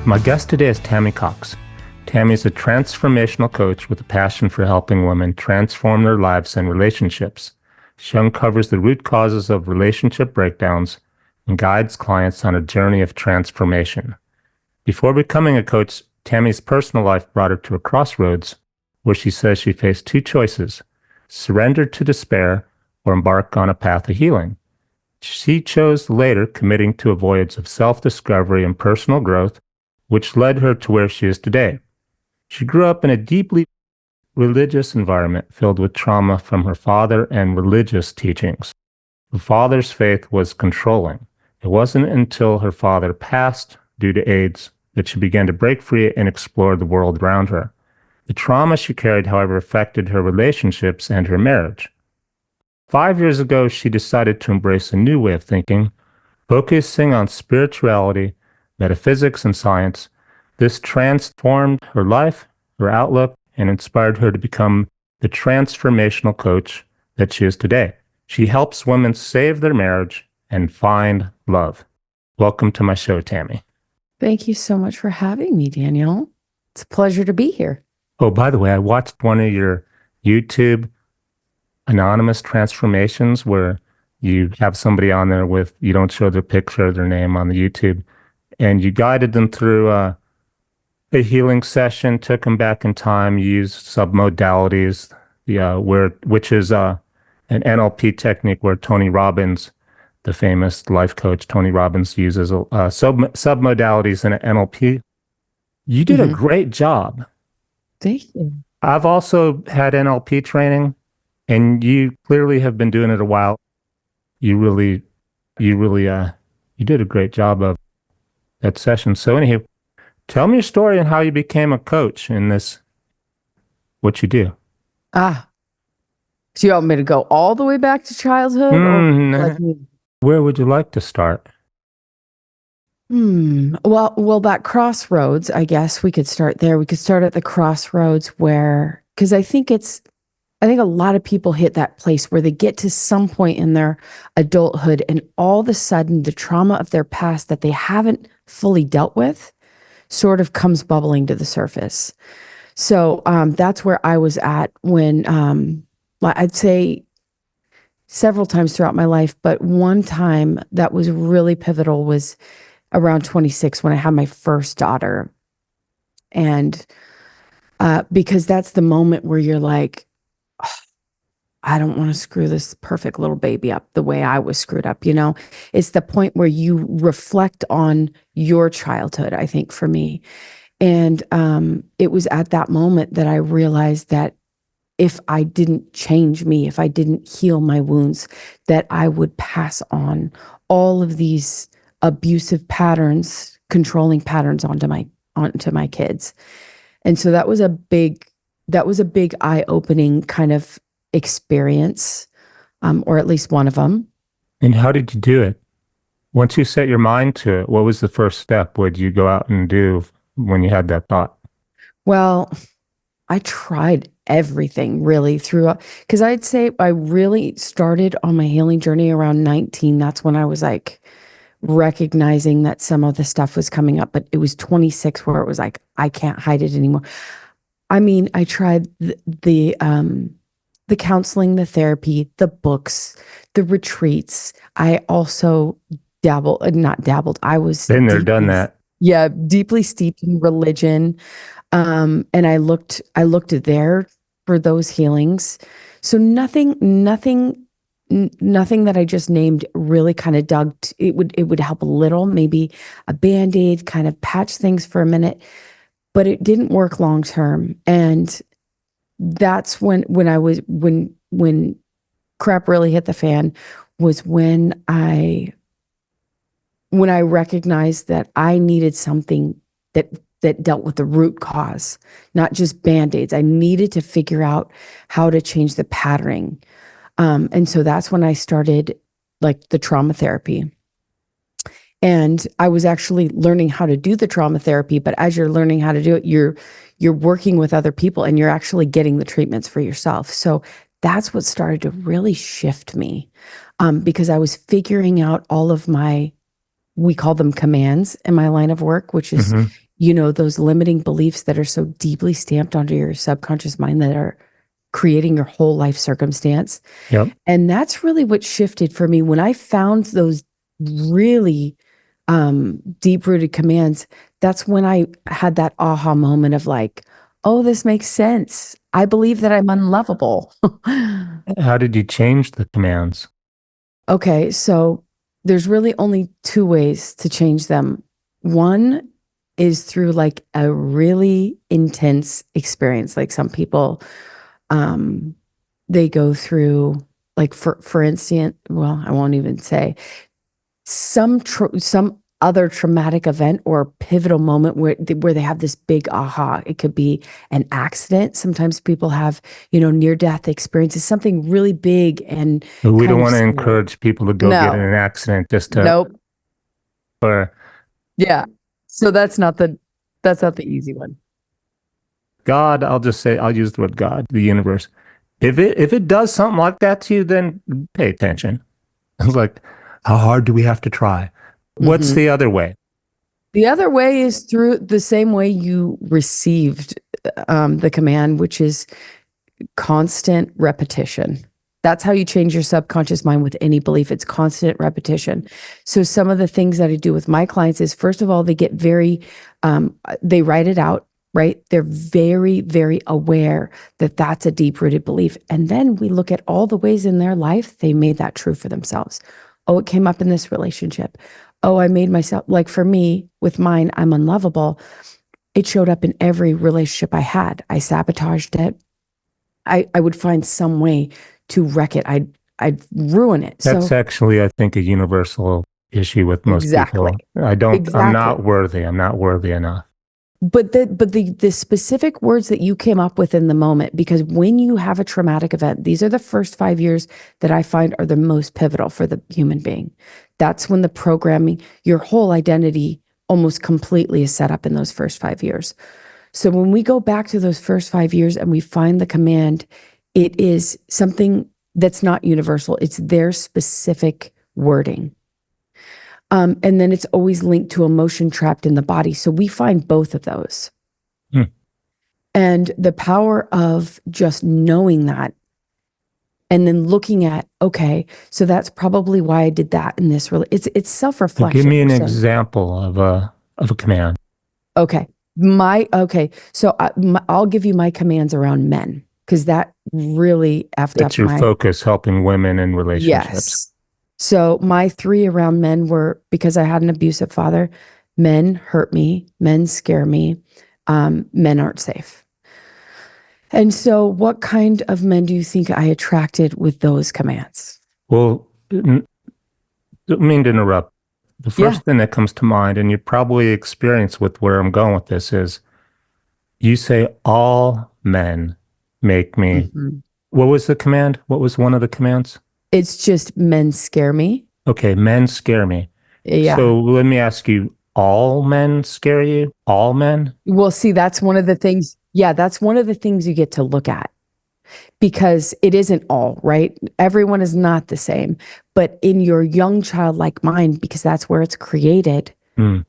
My guest today is Tammy Cox. Tammy is a transformational coach with a passion for helping women transform their lives and relationships. She uncovers the root causes of relationship breakdowns and guides clients on a journey of transformation. Before becoming a coach, Tammy's personal life brought her to a crossroads where she says she faced two choices: surrender to despair or embark on a path of healing. She chose later, committing to a voyage of self-discovery and personal growth, which led her to where she is today. She grew up in a deeply religious environment filled with trauma from her father and religious teachings. Her father's faith was controlling. It wasn't until her father passed due to AIDS that she began to break free and explore the world around her. The trauma she carried, however, affected her relationships and her marriage. 5 years ago, she decided to embrace a new way of thinking, focusing on spirituality, metaphysics, and science. This transformed her life, her outlook, and inspired her to become the transformational coach that she is today. She helps women save their marriage and find love. Welcome to my show, Tammy. Thank you so much for having me, Daniel. It's a pleasure to be here. Oh, by the way, I watched one of your YouTube anonymous transformations where you have somebody on there with, you don't show their picture or their name on the YouTube, and you guided them through a healing session, took them back in time, used submodalities, which is an NLP technique where Tony Robbins, the famous life coach Tony Robbins, uses submodalities in NLP. You did a great job. Thank you. I've also had NLP training, and you clearly have been doing it a while. You did a great job of that session. So anyhow, tell me your story and how you became a coach in this, what you do. So you want me to go all the way back to childhood? Where would you like to start? Well, that crossroads, I guess we could start there. We could start at the crossroads where, because I think a lot of people hit that place where they get to some point in their adulthood and all of a sudden the trauma of their past that they haven't fully dealt with sort of comes bubbling to the surface. So that's where I was at when, I'd say several times throughout my life, but one time that was really pivotal was around 26 when I had my first daughter. And because that's the moment where you're like, I don't want to screw this perfect little baby up the way I was screwed up. It's the point where you reflect on your childhood, I think, for me. And it was at that moment that I realized that if I didn't change me, if I didn't heal my wounds, that I would pass on all of these abusive patterns, controlling patterns onto my kids. And so that was a big eye-opening kind of experience, or at least one of them. And how did you do it? Once you set your mind to it, what was the first step? What did you go out and do when you had that thought? Well, I tried everything really throughout, because I'd say I really started on my healing journey around 19. That's when I was like recognizing that some of the stuff was coming up, but it was 26 where it was like, I can't hide it anymore. I mean, I tried the counseling, the therapy, the books, the retreats. I also I was been there, done that. Yeah, deeply steeped in religion. And I looked there for those healings. So nothing that I just named really kind of dug. It would help a little, maybe a Band-Aid, kind of patch things for a minute, but it didn't work long term. And that's when crap really hit the fan, was when I recognized that I needed something that dealt with the root cause, not just Band-Aids. I needed to figure out how to change the patterning. And so that's when I started like the trauma therapy. And I was actually learning how to do the trauma therapy, but as you're learning how to do it, you're working with other people and you're actually getting the treatments for yourself. So that's what started to really shift me, because I was figuring out all of my, we call them commands in my line of work, which is those limiting beliefs that are so deeply stamped onto your subconscious mind that are creating your whole life circumstance. Yep. And that's really what shifted for me when I found those really deep rooted commands. That's when I had that aha moment of like, oh, this makes sense. I believe that I'm unlovable. How did you change the commands? Okay, so there's really only two ways to change them. One is through like a really intense experience. Like some people, um, they go through like for instance, well, I won't even say some other traumatic event or pivotal moment where they have this big aha. It could be an accident. Sometimes people have, near death experiences, something really big and We don't kind of want to scary. encourage people to go get in No, an accident just to, nope. or Yeah. So that's not the easy one. God, I'll use the word God, the universe. If it does something like that to you, then pay attention. It's like, how hard do we have to try? What's Hmm. the other way? The other way is through the same way you received the command, which is constant repetition. That's how you change your subconscious mind with any belief. It's constant repetition. So some of the things that I do with my clients is, first of all, they get they write it out, right? They're very, very aware that that's a deep rooted belief. And then we look at all the ways in their life they made that true for themselves. Oh, it came up in this relationship. Oh, I made myself, like for me with mine, I'm unlovable. It showed up in every relationship I had. I sabotaged it. I would find some way to wreck it. I'd ruin it. That's So actually, I think, a universal issue with most exactly. people. I'm Exactly. not worthy. I'm not worthy enough. But the specific words that you came up with in the moment, because when you have a traumatic event, these are the first 5 years that I find are the most pivotal for the human being. That's when the programming, your whole identity almost completely is set up in those first 5 years. So when we go back to those first 5 years and we find the command, it is something that's not universal. It's their specific wording. And then it's always linked to emotion trapped in the body. So we find both of those. Hmm. And the power of just knowing that and then looking at, okay, so that's probably why I did that in this. It's Give self-reflection. me We're an saying, example of a command. okay, so I'll give you my commands around men because that really effed That's up your my, focus, helping women in relationships. yes. So my three around men were because I had an abusive father. Men hurt me. Men scare me. Men aren't safe. And so, what kind of men do you think I attracted with those commands? Well, don't mean to interrupt. The Yeah. first thing that comes to mind, and you probably experience with where I'm going with this, is you say all men make me. Mhm. What was the command? What was one of the commands? It's just men scare me. Okay, men scare me. Yeah. So let me ask you, all men scare you? All men? Well, see, that's one of the things. Yeah, that's one of the things you get to look at because it isn't all, right? Everyone is not the same. But in your young child like mine, because that's where it's created, Hmm.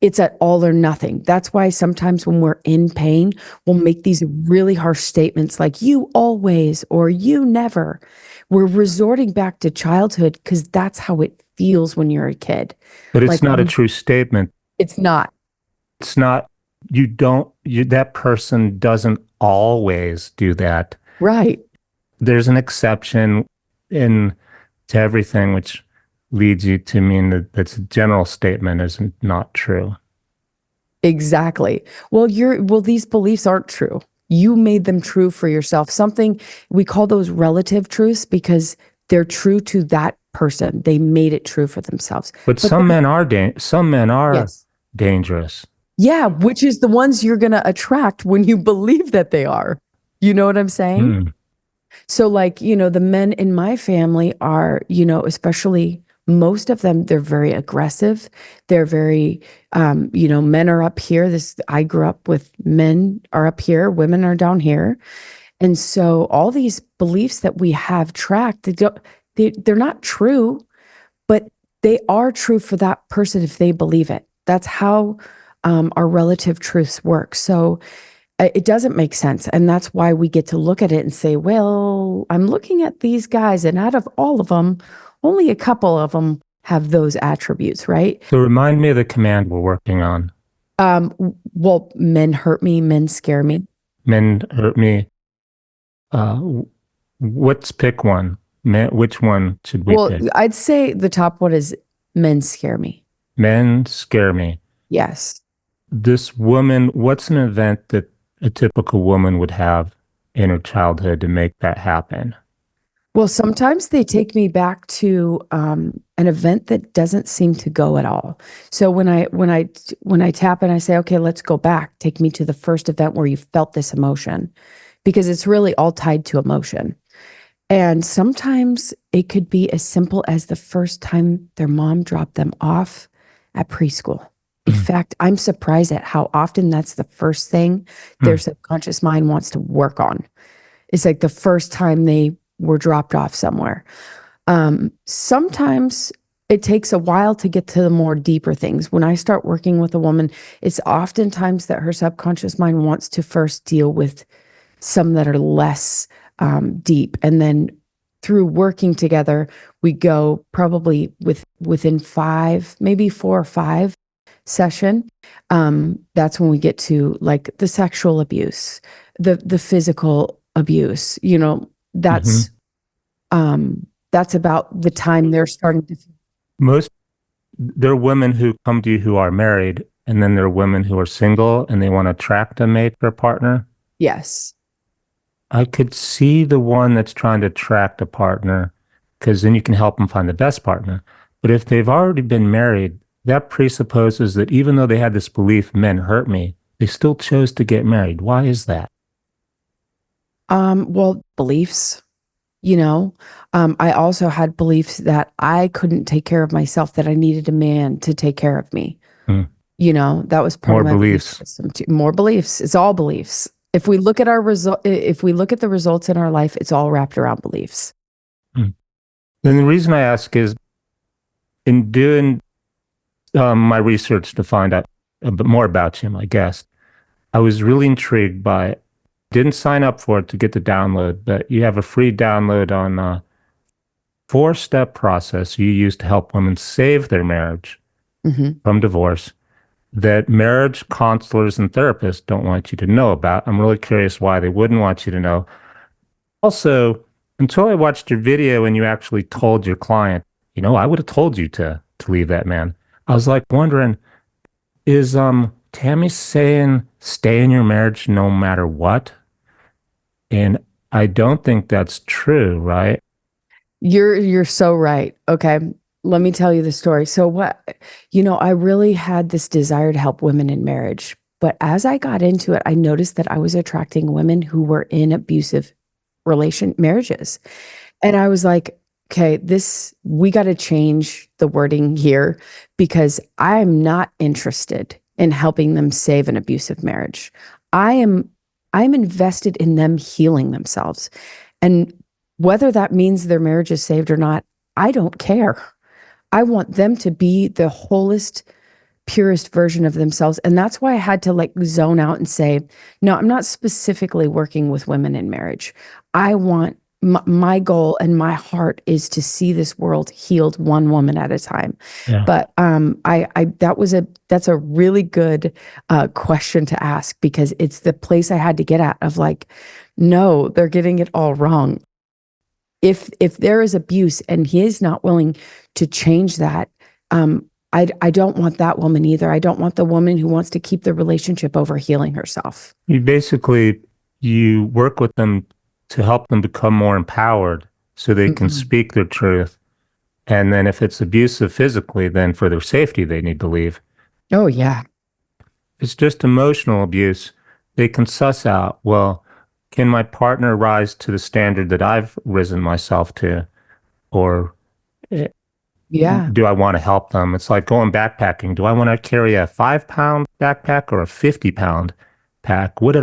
it's at all or nothing. That's why sometimes when we're in pain, we'll make these really harsh statements like, you always or you never. We're resorting back to childhood because that's how it feels when you're a kid. But it's Like not a true statement. it's not. It's not, that person doesn't always do that. Right. There's an exception in to everything, which leads you to mean that that's a general statement is not true. Exactly. Well, these beliefs aren't true. You made them true for yourself. Something we call those relative truths because they're true to that person. They made it true for themselves. But But some men are yes. dangerous. Yeah, which is the ones you're going to attract when you believe that they are. You know what I'm saying? Hmm. So, like, the men in my family are, especially most of them, they're very aggressive. They're very, men are up here. I grew up with men are up here, women are down here. And so all these beliefs that we have tracked, they're not true, but they are true for that person if they believe it. That's how our relative truths work. So it doesn't make sense. And that's why we get to look at it and say, well, I'm looking at these guys, and out of all of them, only a couple of them have those attributes, right? So remind me of the command we're working on. Well, men hurt me, men scare me. Men hurt me. Uh, let's pick one. Which one should we Well, pick? I'd say the top one is men scare me. Men scare me. Yes. This woman, what's an event that a typical woman would have in her childhood to make that happen? Well, sometimes they take me back to an event that doesn't seem to go at all. So when I tap and I say, okay, let's go back, take me to the first event where you felt this emotion, because it's really all tied to emotion. And sometimes it could be as simple as the first time their mom dropped them off at preschool. In Mm. fact, I'm surprised at how often that's the first thing their subconscious mind wants to work on. It's like the first time they were dropped off somewhere. Sometimes it takes a while to get to the more deeper things. When I start working with a woman, it's oftentimes that her subconscious mind wants to first deal with some that are less deep. And then through working together, we go probably within 5, maybe 4 or 5 session. That's when we get to like the sexual abuse, the physical abuse, that's about the time they're starting to. Most there are women who come to you who are married, and then there are women who are single and they want to attract a mate or partner. Yes. I could see the one that's trying to attract a partner because then you can help them find the best partner. But if they've already been married, that presupposes that even though they had this belief, men hurt me, they still chose to get married. Why is that? Well, beliefs, you know, I also had beliefs that I couldn't take care of myself, that I needed a man to take care of me. Hmm. That was part More of my belief beliefs. system too. More beliefs. It's all beliefs. If we look at if we look at the results in our life, it's all wrapped around beliefs. Hmm. And the reason I ask is in doing my research to find out a bit more about you, my guest, I was really intrigued by it. Didn't sign up for it to get the download, but you have a free download on a 4-step process you use to help women save their marriage Hmm. from divorce that marriage counselors and therapists don't want you to know about. I'm really curious why they wouldn't want you to know. Also, until I watched your video and you actually told your client, I would have told you to leave that man. I was like wondering, is Tammy saying stay in your marriage no matter what? And I don't think that's true, right? You're so right. Okay. Let me tell you the story. So I really had this desire to help women in marriage. But as I got into it, I noticed that I was attracting women who were in abusive marriages. And I was like, okay, we got to change the wording here, because I'm not interested in helping them save an abusive marriage. I am I'm invested in them healing themselves. And whether that means their marriage is saved or not, I don't care. I want them to be the wholest, purest version of themselves. And that's why I had to like zone out and say, no, I'm not specifically working with women in marriage. I want my goal and my heart is to see this world healed one woman at a time. Yeah. But that's a really good question to ask, because it's the place I had to get at of like, no, they're getting it all wrong. If there is abuse and he is not willing to change that, I don't want that woman either. I don't want the woman who wants to keep the relationship over healing herself. You work with them to help them become more empowered so they can Mhm. speak their truth. And then if it's abusive physically, then for their safety, they need to leave. Oh yeah. If it's just emotional abuse, they can suss out, well, can my partner rise to the standard that I've risen myself to? Or eh, Yeah. do I want to help them? It's like going backpacking. Do I want to carry a 5-pound backpack or a 50-pound pack? What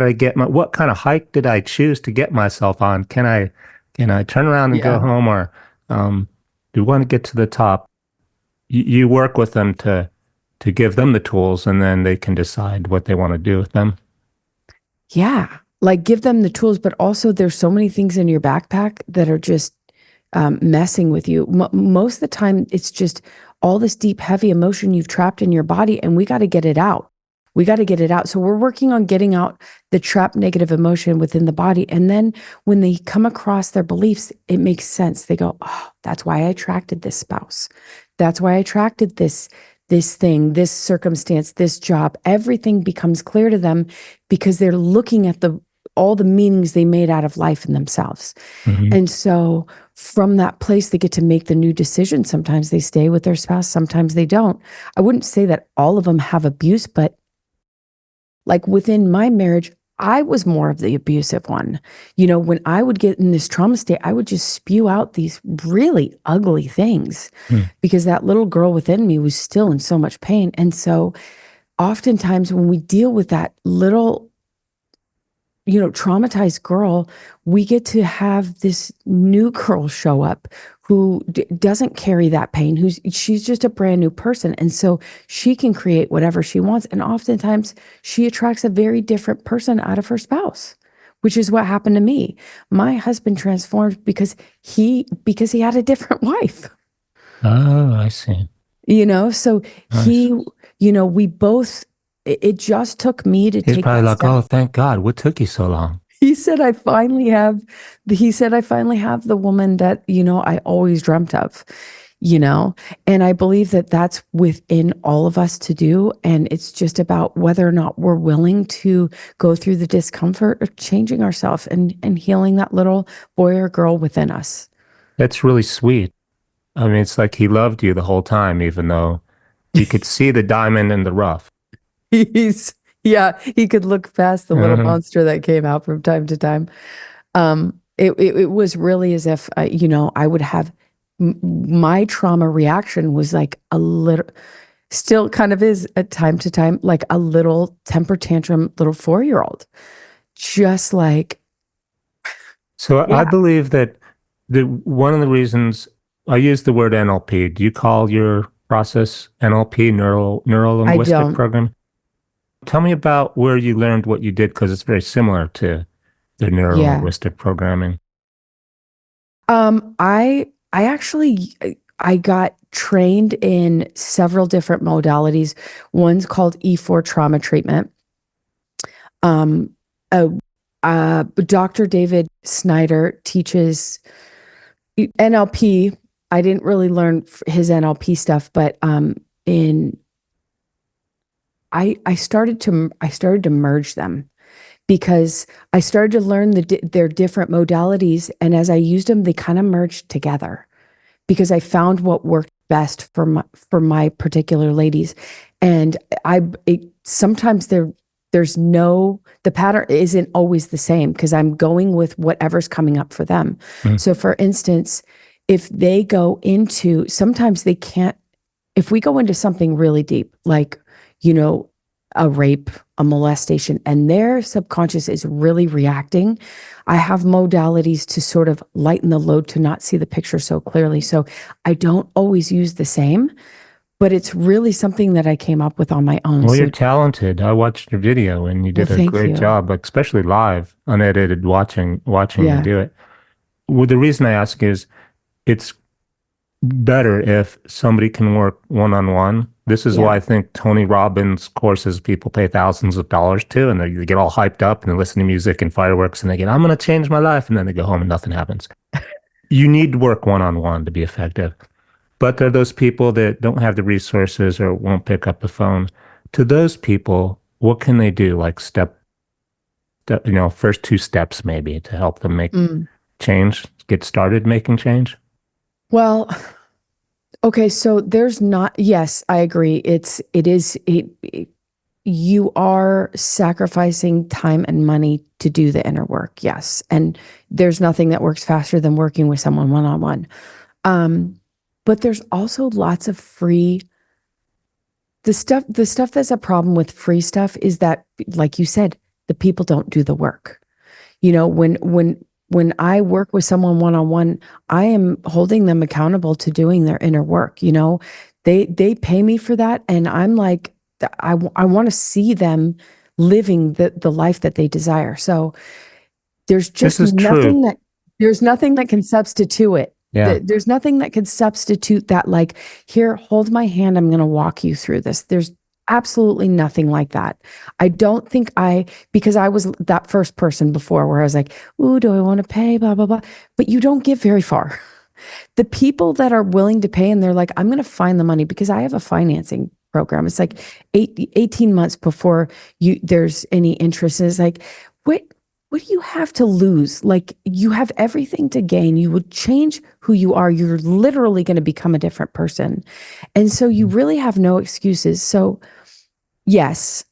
kind of hike did I choose to get myself on? Can I turn around and go Yeah. home, or do you want to get to the top? You work with them to to give them the tools and then they can decide what they want to do with them. Yeah. Like give them the tools, but also there's so many things in your backpack that are just messing with you. Most of the time, it's just all this deep, heavy emotion you've trapped in your body, and we got to get it out. We got to get it out. So we're working on getting out the trapped negative emotion within the body. And then when they come across their beliefs, it makes sense. They go, oh, that's why I attracted this spouse. That's why I attracted this thing, this circumstance, this job. Everything becomes clear to them because they're looking at all the meanings they made out of life and themselves. Mm-hmm. And so from that place, they get to make the new decision. Sometimes they stay with their spouse, sometimes they don't. I wouldn't say that all of them have abuse, but like within my marriage, I was more of the abusive one. You know, when I would get in this trauma state, I would just spew out these really ugly things Mm. because that little girl within me was still in so much pain. And so oftentimes when we deal with that little, traumatized girl, we get to have this new girl show up who doesn't carry that pain, she's just a brand new person. And so she can create whatever she wants. And oftentimes she attracts a very different person out of her spouse, which is what happened to me. My husband transformed because he had a different wife. Oh, I see. So Nice. we both, it just took me to He's take probably that like, step. oh, thank God. What took you so long? He said, he said, I finally have the woman that, I always dreamt of, and I believe that that's within all of us to do. And it's just about whether or not we're willing to go through the discomfort of changing ourselves and healing that little boy or girl within us. That's really sweet. I mean, it's like he loved you the whole time, even though you could see the diamond in the rough. He's, yeah, he could look past the little Uh-huh. monster that came out from time to time. It was really as if, I would have my trauma reaction was like a little, still kind of is at time to time, like a little temper tantrum, little 4-year-old, just like, So I yeah, believe that one of the reasons I use the word NLP, do you call your process NLP, neuro I linguistic don't, program? Tell me about where you learned what you did because it's very similar to the neuro yeah. linguistic programming. I actually, I got trained in several different modalities. One's called E4 trauma treatment. Um, uh, Dr. David Snyder teaches NLP. I didn't really learn his NLP stuff, but in I started to merge them because I started to learn their different modalities, and as I used them, they kind of merged together because I found what worked best for my particular ladies, and sometimes the pattern isn't always the same because I'm going with whatever's coming up for them. Mm. So, for instance, if they go into sometimes they can't if we go into something really deep, like, you know, a rape, a molestation, and their subconscious is really reacting, I have modalities to sort of lighten the load to not see the picture so clearly. So I don't always use the same, but it's really something that I came up with on my own. Well, you're So, talented. I watched your video and you well, did a thank great you. job, like, especially live, unedited, watching you Yeah. do it. Well, the reason I ask is it's better if somebody can work one-on-one. This is Yeah. why I think Tony Robbins courses people pay thousands of dollars to, and they get all hyped up and they listen to music and fireworks and they get, I'm going to change my life. And then they go home and nothing happens. You need to work one-on-one to be effective. But there are those people that don't have the resources or won't pick up the phone. To those people, what can they do? Like first two steps maybe to help them make Mm. change, get started making change. Well, okay, so there's not, yes, I agree. You are sacrificing time and money to do the inner work. Yes. And there's nothing that works faster than working with someone one on one. But there's also lots of free the stuff that's a problem with free stuff is that, like you said, the people don't do the work. When I work with someone one on one, I am holding them accountable to doing their inner work. They pay me for that, and I'm like, I want to see them living the life that they desire. So there's This just is true. nothing that can substitute it. Yeah. There's nothing that can substitute that, like, here, hold my hand, I'm going to walk you through this. There's absolutely nothing like that. I don't think because I was that first person before where I was like, ooh, do I want to pay? Blah, blah, blah. But you don't get very far. The people that are willing to pay and they're like, I'm going to find the money because I have a financing program. It's like 18 months before there's any interest. And it's like, what, what do you have to lose? Like, you have everything to gain. You would change who you are. You're literally going to become a different person. And so you really have no excuses. So yes,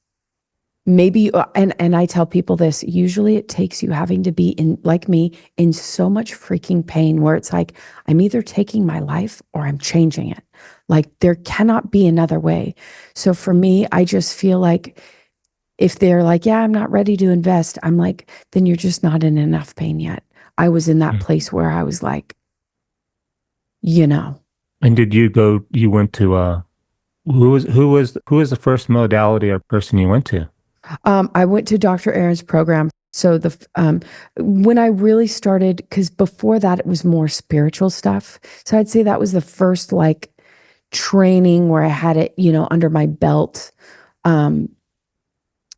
maybe, and I tell people this, usually it takes you having to be in, like me, in so much freaking pain where it's like, I'm either taking my life or I'm changing it. Like, there cannot be another way. So for me, I just feel like if they're like, yeah, I'm not ready to invest, I'm like, then you're just not in enough pain yet. I was in that place where I was like, you know. And did you go, you went to, who was the first modality or person you went to? I went to Dr. Aaron's program. So when I really started, because before that it was more spiritual stuff. So I'd say that was the first like training where I had it, under my belt.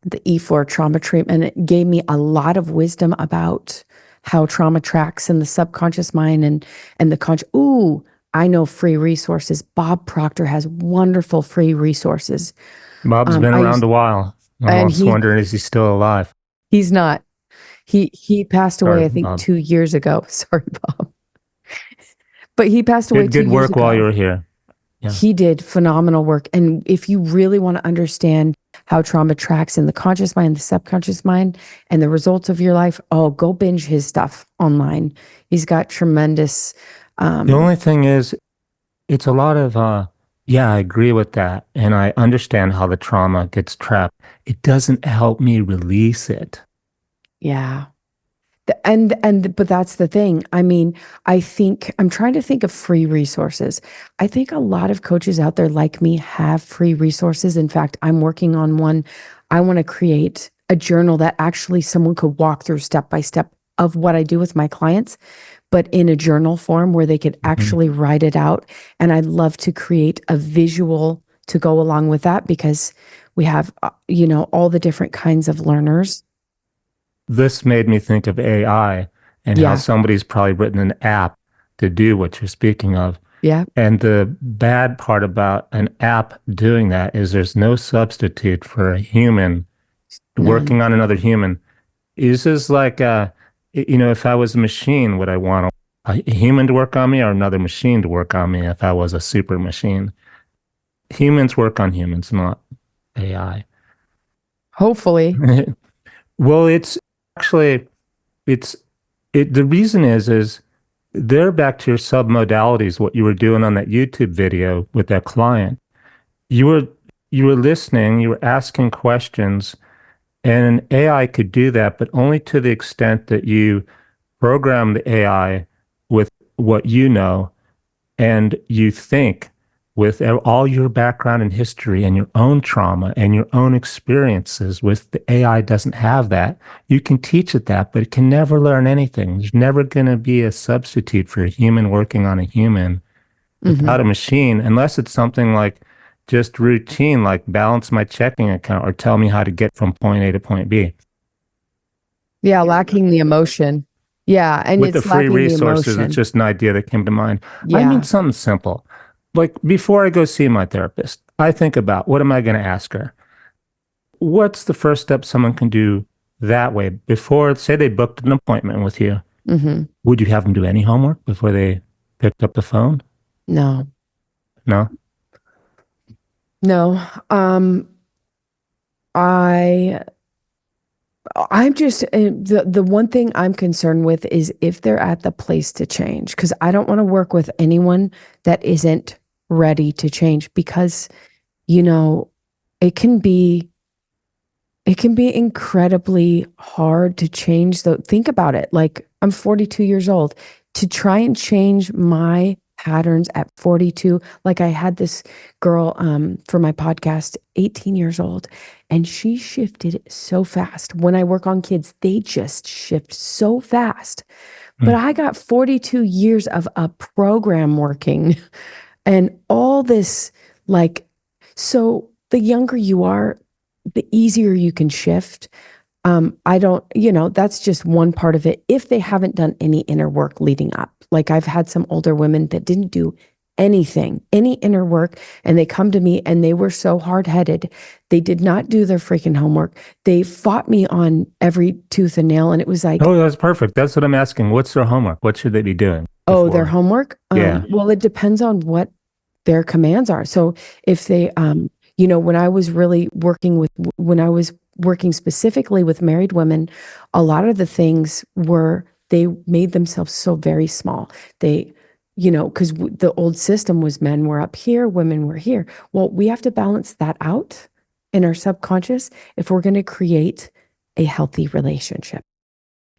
The E4 trauma treatment, it gave me a lot of wisdom about how trauma tracks in the subconscious mind and the conscious. Ooh, I know free resources. Bob Proctor has wonderful free resources. Bob's been I around used, a while. I'm and also wondering, is he still alive? he's not. He passed away, Sorry, I think, Bob. 2 years ago. Sorry, Bob. But he passed away Good, two good years work while you ago. were here. Yeah. He did phenomenal work. And if you really want to understand how trauma tracks in the conscious mind, the subconscious mind, and the results of your life, oh, go binge his stuff online. He's got tremendous. The Um, only thing is, it's a lot of, yeah, I agree with that. And I understand how the trauma gets trapped. It doesn't help me release it. yeah. But that's the thing. I mean, I think I'm trying to think of free resources. I think a lot of coaches out there like me have free resources. In fact, I'm working on one. I want to create a journal that actually someone could walk through step by step of what I do with my clients, but in a journal form where they could Mhm. actually write it out. And I'd love to create a visual to go along with that because we have, all the different kinds of learners. This made me think of AI and how Yeah. somebody's probably written an app to do what you're speaking of. Yeah. And the bad part about an app doing that is there's no substitute for a human None. working on another human. This is like, if I was a machine, would I want a human to work on me or another machine to work on me if I was a super machine? Humans work on humans, not AI. Hopefully. Well, it's actually, it's, the reason is they're back to your submodalities, what you were doing on that YouTube video with that client. You were, you were listening, you were asking questions, and an AI could do that, but only to the extent that you program the AI with what you know and you think with all your background and history and your own trauma and your own experiences with the AI doesn't have that. You can teach it that, but it can never learn anything. There's never going to be a substitute for a human working on a human Hmm. without a machine, unless it's something like just routine, like balance my checking account or tell me how to get from point A to point B. Yeah, lacking the emotion. Yeah, and With the it's free lacking the resources, it's emotion. just an idea that came to mind. I mean, Yeah. something simple. Like before I go see my therapist, I think about what am I going to ask her? What's the first step someone can do that way before, say they booked an appointment with you? Hmm. Would you have them do any homework before they picked up the phone? No. No? No. I I'm just the one thing I'm concerned with is if they're at the place to change because I don't want to work with anyone that isn't ready to change because you know it can be it can be incredibly hard to change. So think about it. Like I'm 42 years old to try and change my patterns at 42. Like I had this girl for my podcast, 18 years old, and she shifted so fast. When I work on kids, they just shift so fast. But Mm. I got 42 years of a program working and all this, like, so the younger you are, the easier you can shift. I don't, that's just one part of it. If they haven't done any inner work leading up, like I've had some older women that didn't do anything, any inner work, and they come to me and they were so hard-headed. They did not do their freaking homework. They fought me on every tooth and nail. And it was like, Oh, that's perfect. That's what I'm asking. What's their homework? What should they be doing oh, their before? homework. Yeah. Well, it depends on what their commands are. So if they, when I was really working with, when I was working specifically with married women, a lot of the things were they made themselves so very small. They, because the old system was men were up here, women were here. Well, we have to balance that out in our subconscious if we're going to create a healthy relationship,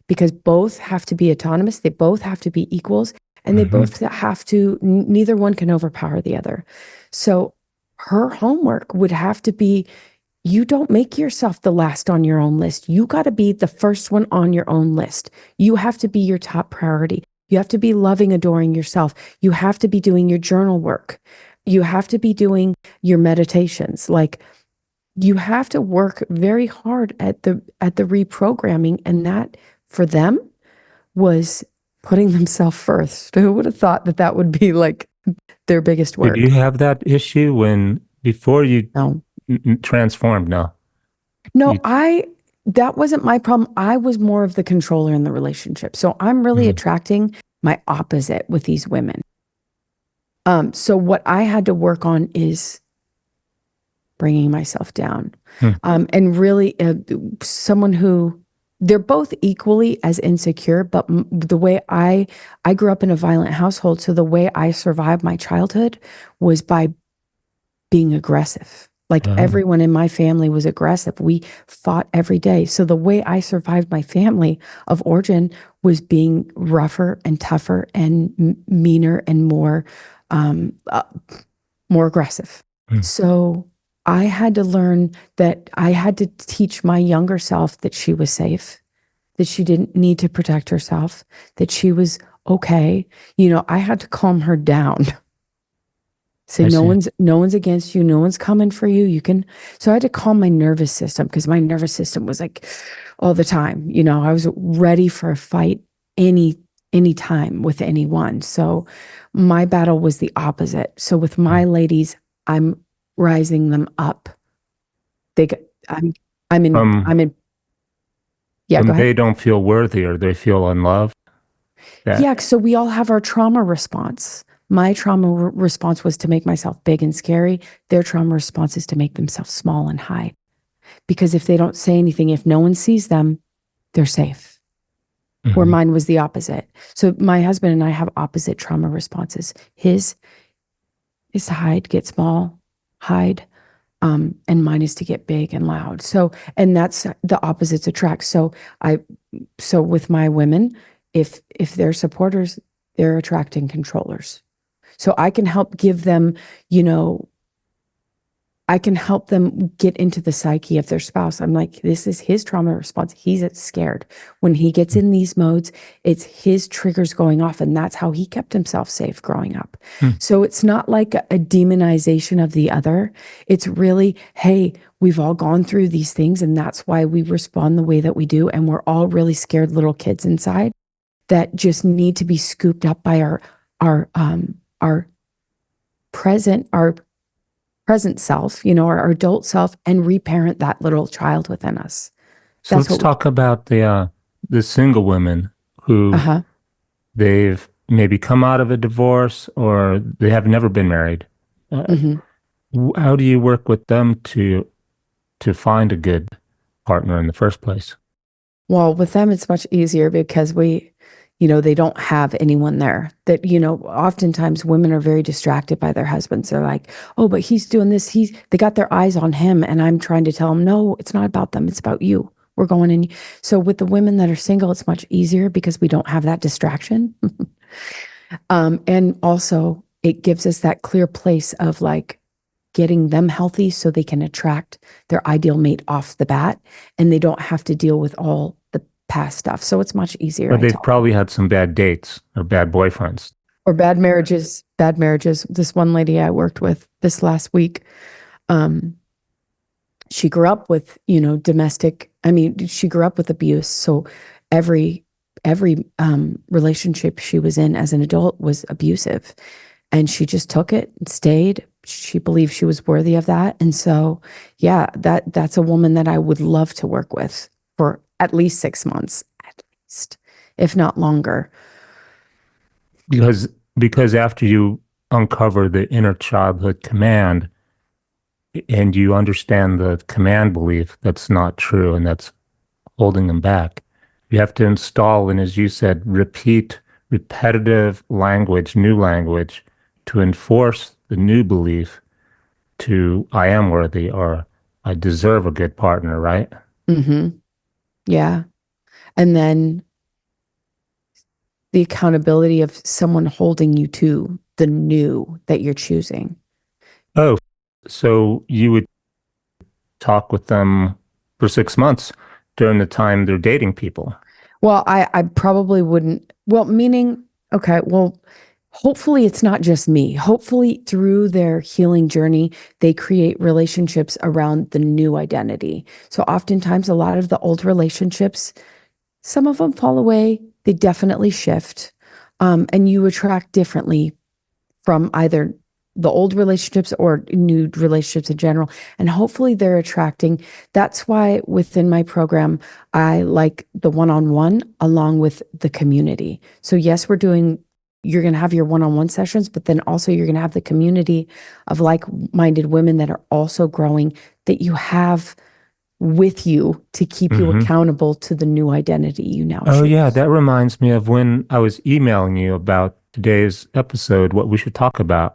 because both have to be autonomous. They both have to be equals, and they Hmm. both have to, neither one can overpower the other. So her homework would have to be, you don't make yourself the last on your own list. You got to be the first one on your own list. You have to be your top priority. You have to be loving, adoring yourself. You have to be doing your journal work. You have to be doing your meditations. Like, you have to work very hard at the reprogramming, and that for them was putting themselves first. Who would have thought that that would be like their biggest Did you work? have that issue before you No, transformed? No. no, You, that wasn't my problem. I was more of the controller in the relationship. So I'm really mm, attracting my opposite with these women. So what I had to work on is bringing myself down. mm, And really someone who, they're both equally as insecure, but the way I grew up in a violent household. So the way I survived my childhood was by being aggressive. Like uh, everyone in my family was aggressive. We fought every day. So the way I survived my family of origin was being rougher and tougher and meaner and um, uh, more aggressive. mm. So I had to learn that I had to teach my younger self that she was safe, that she didn't need to protect herself, that she was okay. I had to calm her down. Say I see. no one's against you, no one's coming for you. You can. So I had to calm my nervous system because my nervous system was like all the time. I was ready for a fight any time with anyone. So my battle was the opposite. So with my Mm. ladies, I'm rising them up. They get, From I'm in, yeah, go when ahead. they don't feel worthy or they feel unloved, that Yeah, so we all have our trauma response. My trauma response was to make myself big and scary. Their trauma response is to make themselves small and hide. Because if they don't say anything, if no one sees them, they're safe. Where Mhm. mine was the opposite. So my husband and I have opposite trauma responses. His is to hide, get small, hide. And mine is to get big and loud. So, and that's the opposites attract. So with my women, if they're supporters, they're attracting controllers. So I can help give them, you know, I can help them get into the psyche of their spouse. I'm like, this is his trauma response. He's scared. When he gets in these modes, it's his triggers going off. And that's how he kept himself safe growing up. Mm. So it's not like a demonization of the other. It's really, hey, we've all gone through these things. And that's why we respond the way that we do. And we're all really scared little kids inside that just need to be scooped up by our our present self, our adult self, and reparent that little child within us. So That's let's what we, talk about the single women who uh-huh. they've maybe come out of a divorce or they have never been married. Uh, Hmm. how do you work with them to find a good partner in the first place? Well, with them, it's much easier because they don't have anyone there that, oftentimes women are very distracted by their husbands. They're like, oh, but he's doing this. They got their eyes on him. And I'm trying to tell them, no, it's not about them. It's about you. We're going in. So with the women that are single, it's much easier because we don't have that distraction. And also it gives us that clear place of like getting them healthy so they can attract their ideal mate off the bat and they don't have to deal with all the past stuff. So it's much easier, But I they've tell them. probably had some bad dates or bad boyfriends. Or bad marriages, bad marriages. This one lady I worked with this last week, um, she grew up with, domestic, I mean, she grew up with abuse. So every relationship she was in as an adult was abusive. And she just took it and stayed. She believed she was worthy of that. And so, yeah, that's a woman that I would love to work with for at least 6 months, at least, if not longer. Because because after you uncover the inner childhood command and you understand the command belief that's not true and that's holding them back, you have to install and, as you said, repeat repetitive language, new language, to enforce the new belief to I am worthy or I deserve a good partner, right? Hmm. Yeah. And then the accountability of someone holding you to the new that you're choosing. Oh, so you would talk with them for 6 months during the time they're dating people. Well, I probably wouldn't. Well, meaning, okay, well, hopefully it's not just me. Hopefully through their healing journey, they create relationships around the new identity. So oftentimes, a lot of the old relationships, some of them fall away, they definitely shift. And you attract differently from either the old relationships or new relationships in general. And hopefully they're attracting. That's why within my program, I like the one on one along with the community. So, yes, you're going to have your one on one sessions, but then also you're going to have the community of like minded women that are also growing that you have with you to keep you Hmm. accountable to the new identity you now Oh, yeah, choose. that reminds me of when I was emailing you about today's episode, what we should talk about.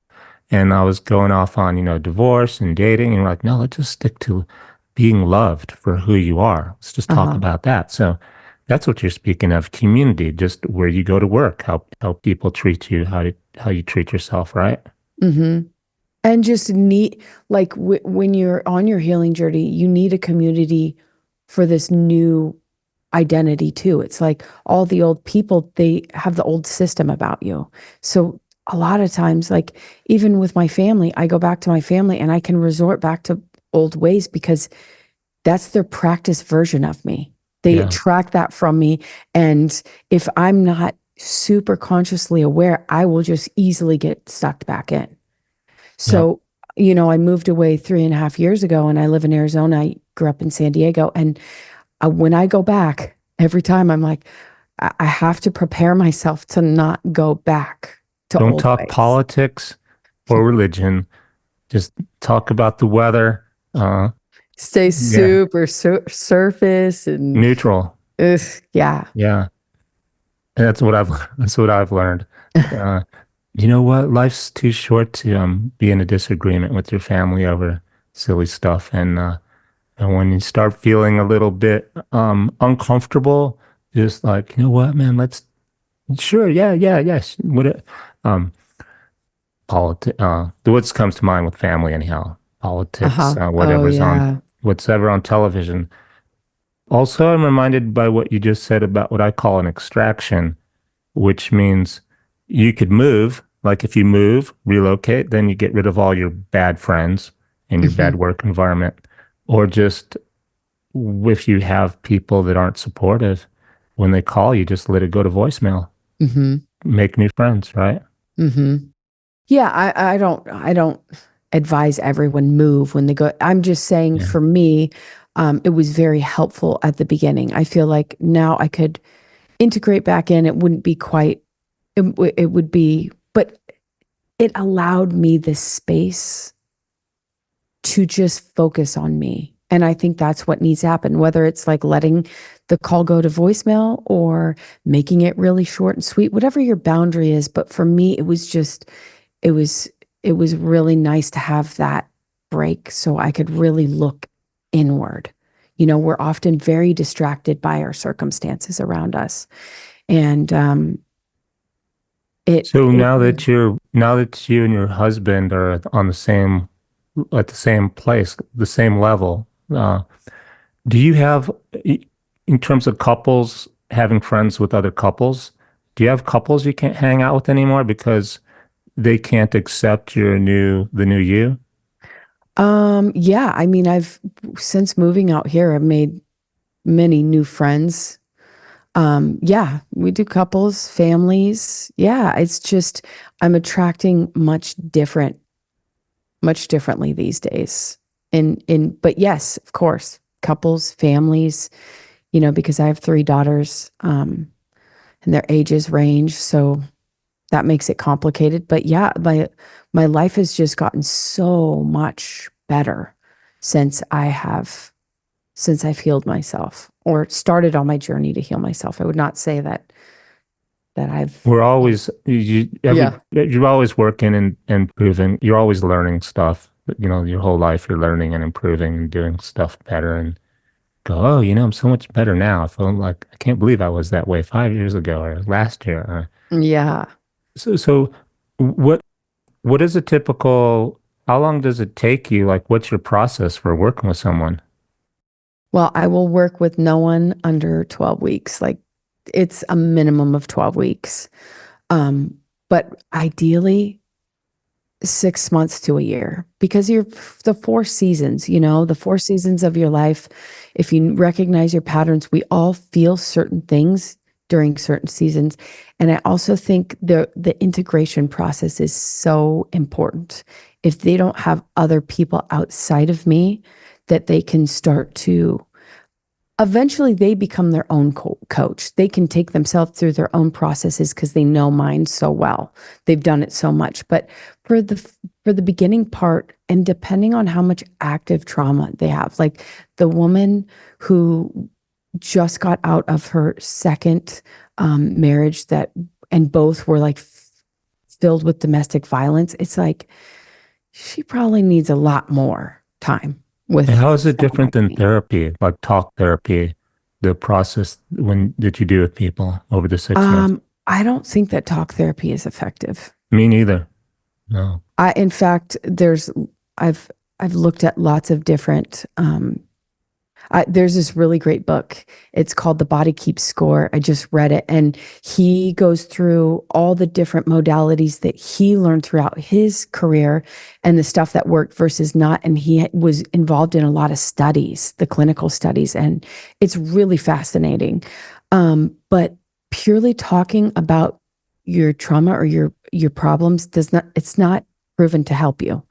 And I was going off on, divorce and dating. And you're like, no, let's just stick to being loved for who you are. Let's just Uh talk huh. about that. So that's what you're speaking of, community, just where you go to work, how people treat you, how you treat yourself, right? Hmm. And just need, like, when you're on your healing journey, you need a community for this new identity too. It's like all the old people, they have the old system about you. So a lot of times, like, even with my family, I go back to my family and I can resort back to old ways because that's their practice version of me. They Yeah. attract that from me. And if I'm not super consciously aware, I will just easily get sucked back in. Yep. So, I moved away 3.5 years ago and I live in Arizona. I grew up in San Diego. And when I go back, every time I'm like, I have to prepare myself to not go back to Don't old talk ways. politics or religion. Just talk about the weather. Stay Yeah. super surface and Neutral. ugh, yeah. Yeah. And that's what I've learned. Uh, you know what? Life's too short to be in a disagreement with your family over silly stuff. And when you start feeling a little bit uncomfortable, just like, you know what, man, let's sure, yeah, yeah, yes. Um what comes to mind with family anyhow? Politics, Uh-huh. Oh whatever's on yeah. what's ever on television. Also, I'm reminded by what you just said about what I call an extraction, which means you could move. Like if you move, relocate, then you get rid of all your bad friends and your bad Hmm. work environment. Or just if you have people that aren't supportive, when they call you, just let it go to voicemail. Hmm. Make new friends, right? Hmm. Yeah, I don't advise everyone move when they go. I'm just saying Yeah. for me, it was very helpful at the beginning. I feel like now I could integrate back in. It wouldn't be quite, it would be, but it allowed me this space to just focus on me. And I think that's what needs to happen, whether it's like letting the call go to voicemail or making it really short and sweet, whatever your boundary is. But for me, it was, it was really nice to have that break so I could really look inward. We're often very distracted by our circumstances around us. And So It now that you and your husband are on the same at the same place, the same level, do you have, in terms of couples, having friends with other couples, do you have couples you can't hang out with anymore because they can't accept the new you? yeah, I mean, I've since moving out here, I've made many new friends. Yeah, we do couples, families. Yeah, it's just I'm attracting much differently these days. But yes, of course, couples, families, because I have three daughters, and their ages range, so that makes it complicated. But yeah, my life has just gotten so much better since I've healed myself or started on my journey to heal myself. I would not say that I've We're yeah. always Yeah. you're always working and improving. You're always learning stuff. You know, your whole life you're learning and improving and doing stuff better and go, oh, I'm so much better now. I feel like I can't believe I was that way 5 years ago or last year. Yeah. So what what is a typical, how long does it take you? Like, what's your process for working with someone? Well, I will work with no one under 12 weeks. Like it's a minimum of 12 weeks. Um, but ideally 6 months to a year because you're the four seasons, the four seasons of your life. If you recognize your patterns, we all feel certain things during certain seasons. And I also think the integration process is so important. If they don't have other people outside of me that they can start to eventually they become their own coach. They can take themselves through their own processes because they know mine so well. They've done it so much. But for the beginning part, and depending on how much active trauma they have, like the woman who just got out of her second marriage and both were like filled with domestic violence, it's like she probably needs a lot more time And with how is it someone different like than me. therapy, like talk therapy, the process when that you do with people over the 6 months? I don't think that talk therapy is effective. Me neither. No. In fact, I've, I've looked at lots of different, there's this really great book. It's called The Body Keeps Score. I just read it and he goes through all the different modalities that he learned throughout his career and the stuff that worked versus not. And he was involved in a lot of studies, the clinical studies, and it's really fascinating. But purely talking about your trauma or your problems it's not proven to help you.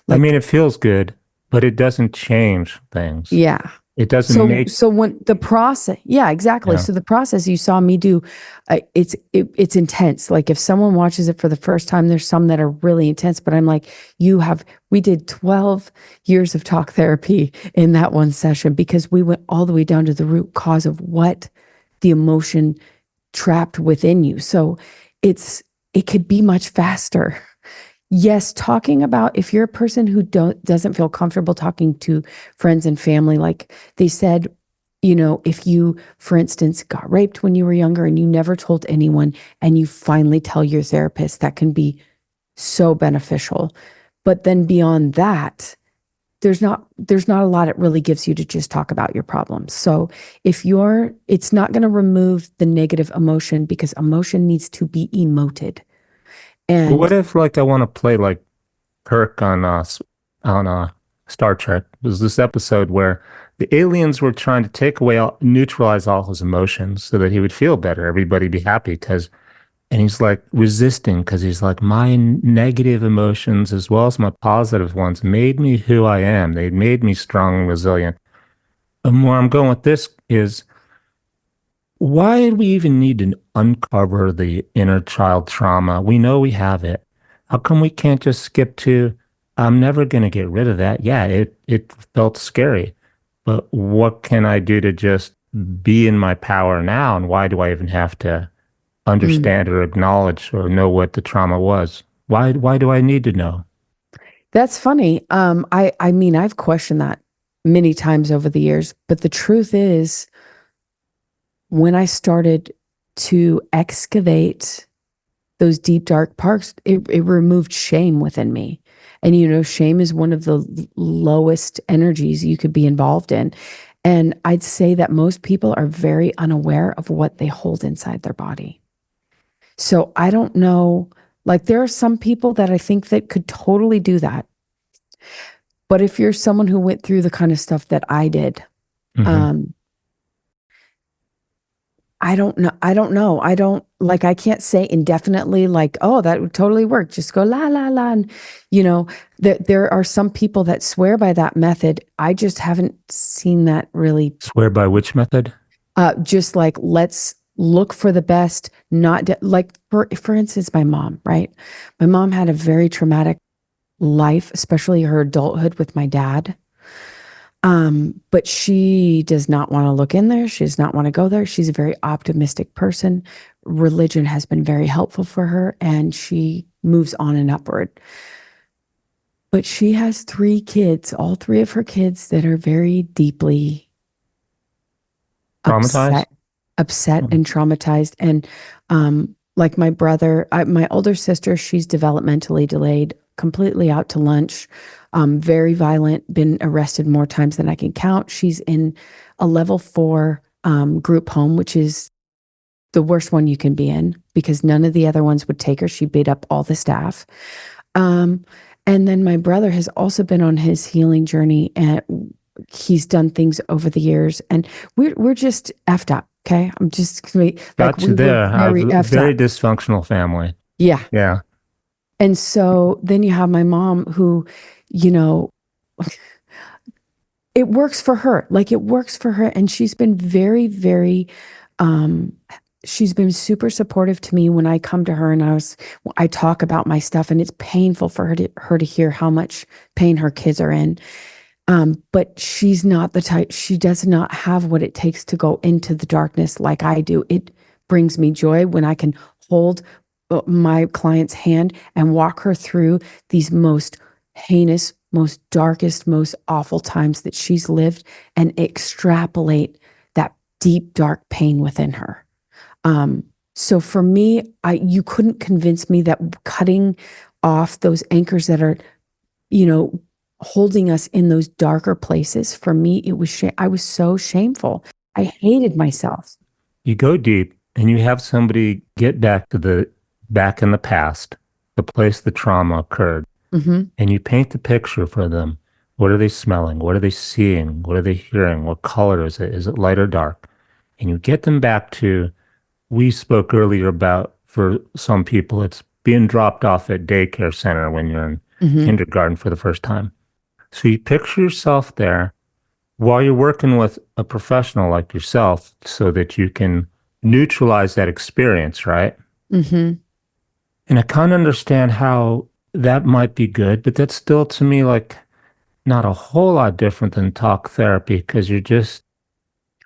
I mean, Like, it feels good, but it doesn't change things. yeah. It doesn't So make, so when the process, yeah, exactly. yeah. So the process you saw me do, it's intense. Like if someone watches it for the first time, there's some that are really intense. But I'm like, we did 12 years of talk therapy in that one session because we went all the way down to the root cause of what the emotion trapped within you. So it could be much faster. Yes, talking about if you're a person who doesn't feel comfortable talking to friends and family, like they said, if you, for instance, got raped when you were younger and you never told anyone and you finally tell your therapist, that can be so beneficial. But then beyond that, there's not a lot it really gives you to just talk about your problems. So it's not going to remove the negative emotion because emotion needs to be emoted. But what And if, like, I want to play like Kirk on Star Trek? There's this episode where the aliens were trying to neutralize all his emotions so that he would feel better, everybody be happy because and he's like resisting because he's like, my negative emotions as well as my positive ones made me who I am. They made me strong and resilient. And where I'm going with this is, why do we even need to uncover the inner child trauma? We know we have it. How come we can't just skip to, I'm never going to get rid of that? Yeah, it felt scary, but what can I do to just be in my power now? And why do I even have to mm, understand or acknowledge or know what the trauma was? Why do I need to know? that's funny. I mean, I've questioned that many times over the years, but the truth is, when I started to excavate those deep, dark parts, it removed shame within me. And, shame is one of the lowest energies you could be involved in. And I'd say that most people are very unaware of what they hold inside their body. So I don't know, like there are some people that I think that could totally do that. But if you're someone who went through the kind of stuff that I did, Mm-hmm. um, I don't know. I don't know. I don't like, I can't say indefinitely, like, oh, that would totally work. Just go la, la, la. And, there are some people that swear by that method. I just haven't seen that really. Swear by which method? Just like, let's look for the best, not like, for instance, my mom, right? My mom had a very traumatic life, especially her adulthood with my dad. But she does not want to look in there. She does not want to go there. She's a very optimistic person. Religion has been very helpful for her, and she moves on and upward. But she has 3 kids, all 3 of her kids that are very deeply Traumatized? upset, upset Mm. and traumatized. And like my brother, my older sister, she's developmentally delayed, completely out to lunch, very violent, been arrested more times than I can count. She's in a level 4 group home, which is the worst one you can be in because none of the other ones would take her. She beat up all the staff. Um, and then my brother has also been on his healing journey, and he's done things over the years, and we're just effed up. Okay, I'm just like Got we you were there. A very effed very up. dysfunctional family. Yeah, Yeah. and so then you have my mom who, you know, it works for her. Like it works for her. And she's been very, very, um, she's been super supportive to me when I come to her and I talk about my stuff, and it's painful for her to hear how much pain her kids are in. But she's not the type, she does not have what it takes to go into the darkness like I do. It brings me joy when I can hold my client's hand and walk her through these most heinous, most darkest, most awful times that she's lived and extrapolate that deep, dark pain within her. Um, so for me, you couldn't convince me that cutting off those anchors that are, you know, holding us in those darker places. For me, it was I was so shameful. I hated myself. You go deep and you have somebody get back in the past, the place the trauma occurred, Hmm. and you paint the picture for them. What are they smelling? What are they seeing? What are they hearing? What color is it? Is it light or dark? And you get them back to, we spoke earlier about for some people, it's being dropped off at daycare center when you're in Hmm. kindergarten for the first time. So you picture yourself there while you're working with a professional like yourself so that you can neutralize that experience, right? Hmm. And I kind of understand how that might be good, but that's still to me like not a whole lot different than talk therapy because you're just,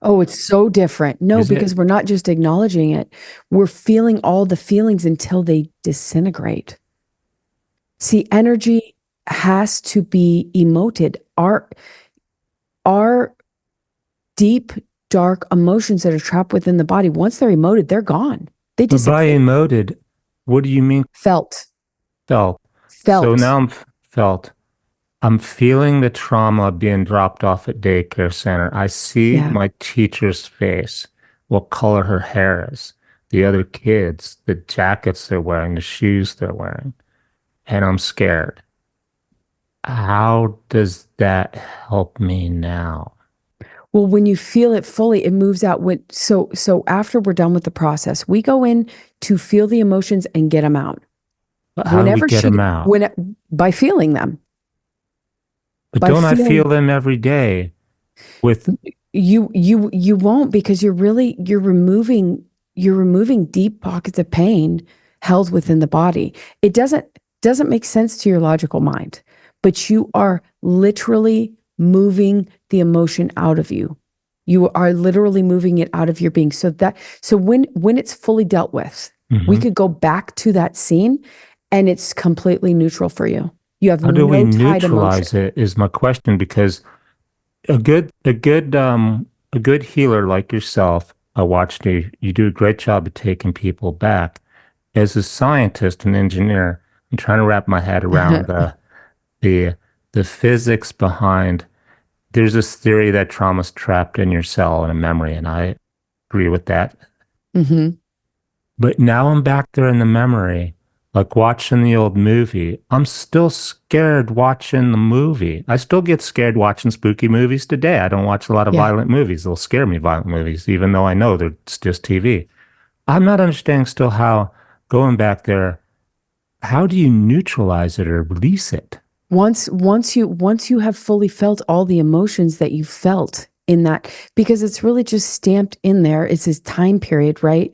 Oh, it's so different. No, isn't because it? we're not just acknowledging it. We're feeling all the feelings until they disintegrate. See, energy has to be emoted. Our deep, dark emotions that are trapped within the body, once they're emoted, they're gone. They But by disappear. emoted, what do you mean Felt, felt? So felt. now felt. I'm feeling the trauma being dropped off at daycare center. I see Yeah. my teacher's face, what color her hair is, the other kids, the jackets they're wearing, the shoes they're wearing, and I'm scared. How does that help me now? Well, when you feel it fully, it moves out. So after we're done with the process, we go in to feel the emotions and get them out. But how do we Whenever get she, them out? when by feeling them, But by don't I feeling feel them every day with, you won't because you're removing deep pockets of pain held within the body. It doesn't make sense to your logical mind, but you are literally moving the emotion out of you. You are literally moving it out of your being. So when it's fully dealt with, we Mhm. could go back to that scene and it's completely neutral for you. You have How do we no tied emotion. neutralize it is my question because a good healer like yourself, I watched you do a great job of taking people back. as a scientist and engineer, I'm trying to wrap my head around the the physics behind. There's this theory that trauma's trapped in your cell in a memory, and I agree with that. Hmm. But now I'm back there in the memory, like watching the old movie. I'm still scared watching the movie. I still get scared watching spooky movies today. I don't watch a lot of Yeah. violent movies. They'll scare me, violent movies, even though I know they're it's just TV. I'm not understanding still how going back there, how do you neutralize it or release it? Once you have fully felt all the emotions that you felt in that, because it's really just stamped in there. It's this time period, right?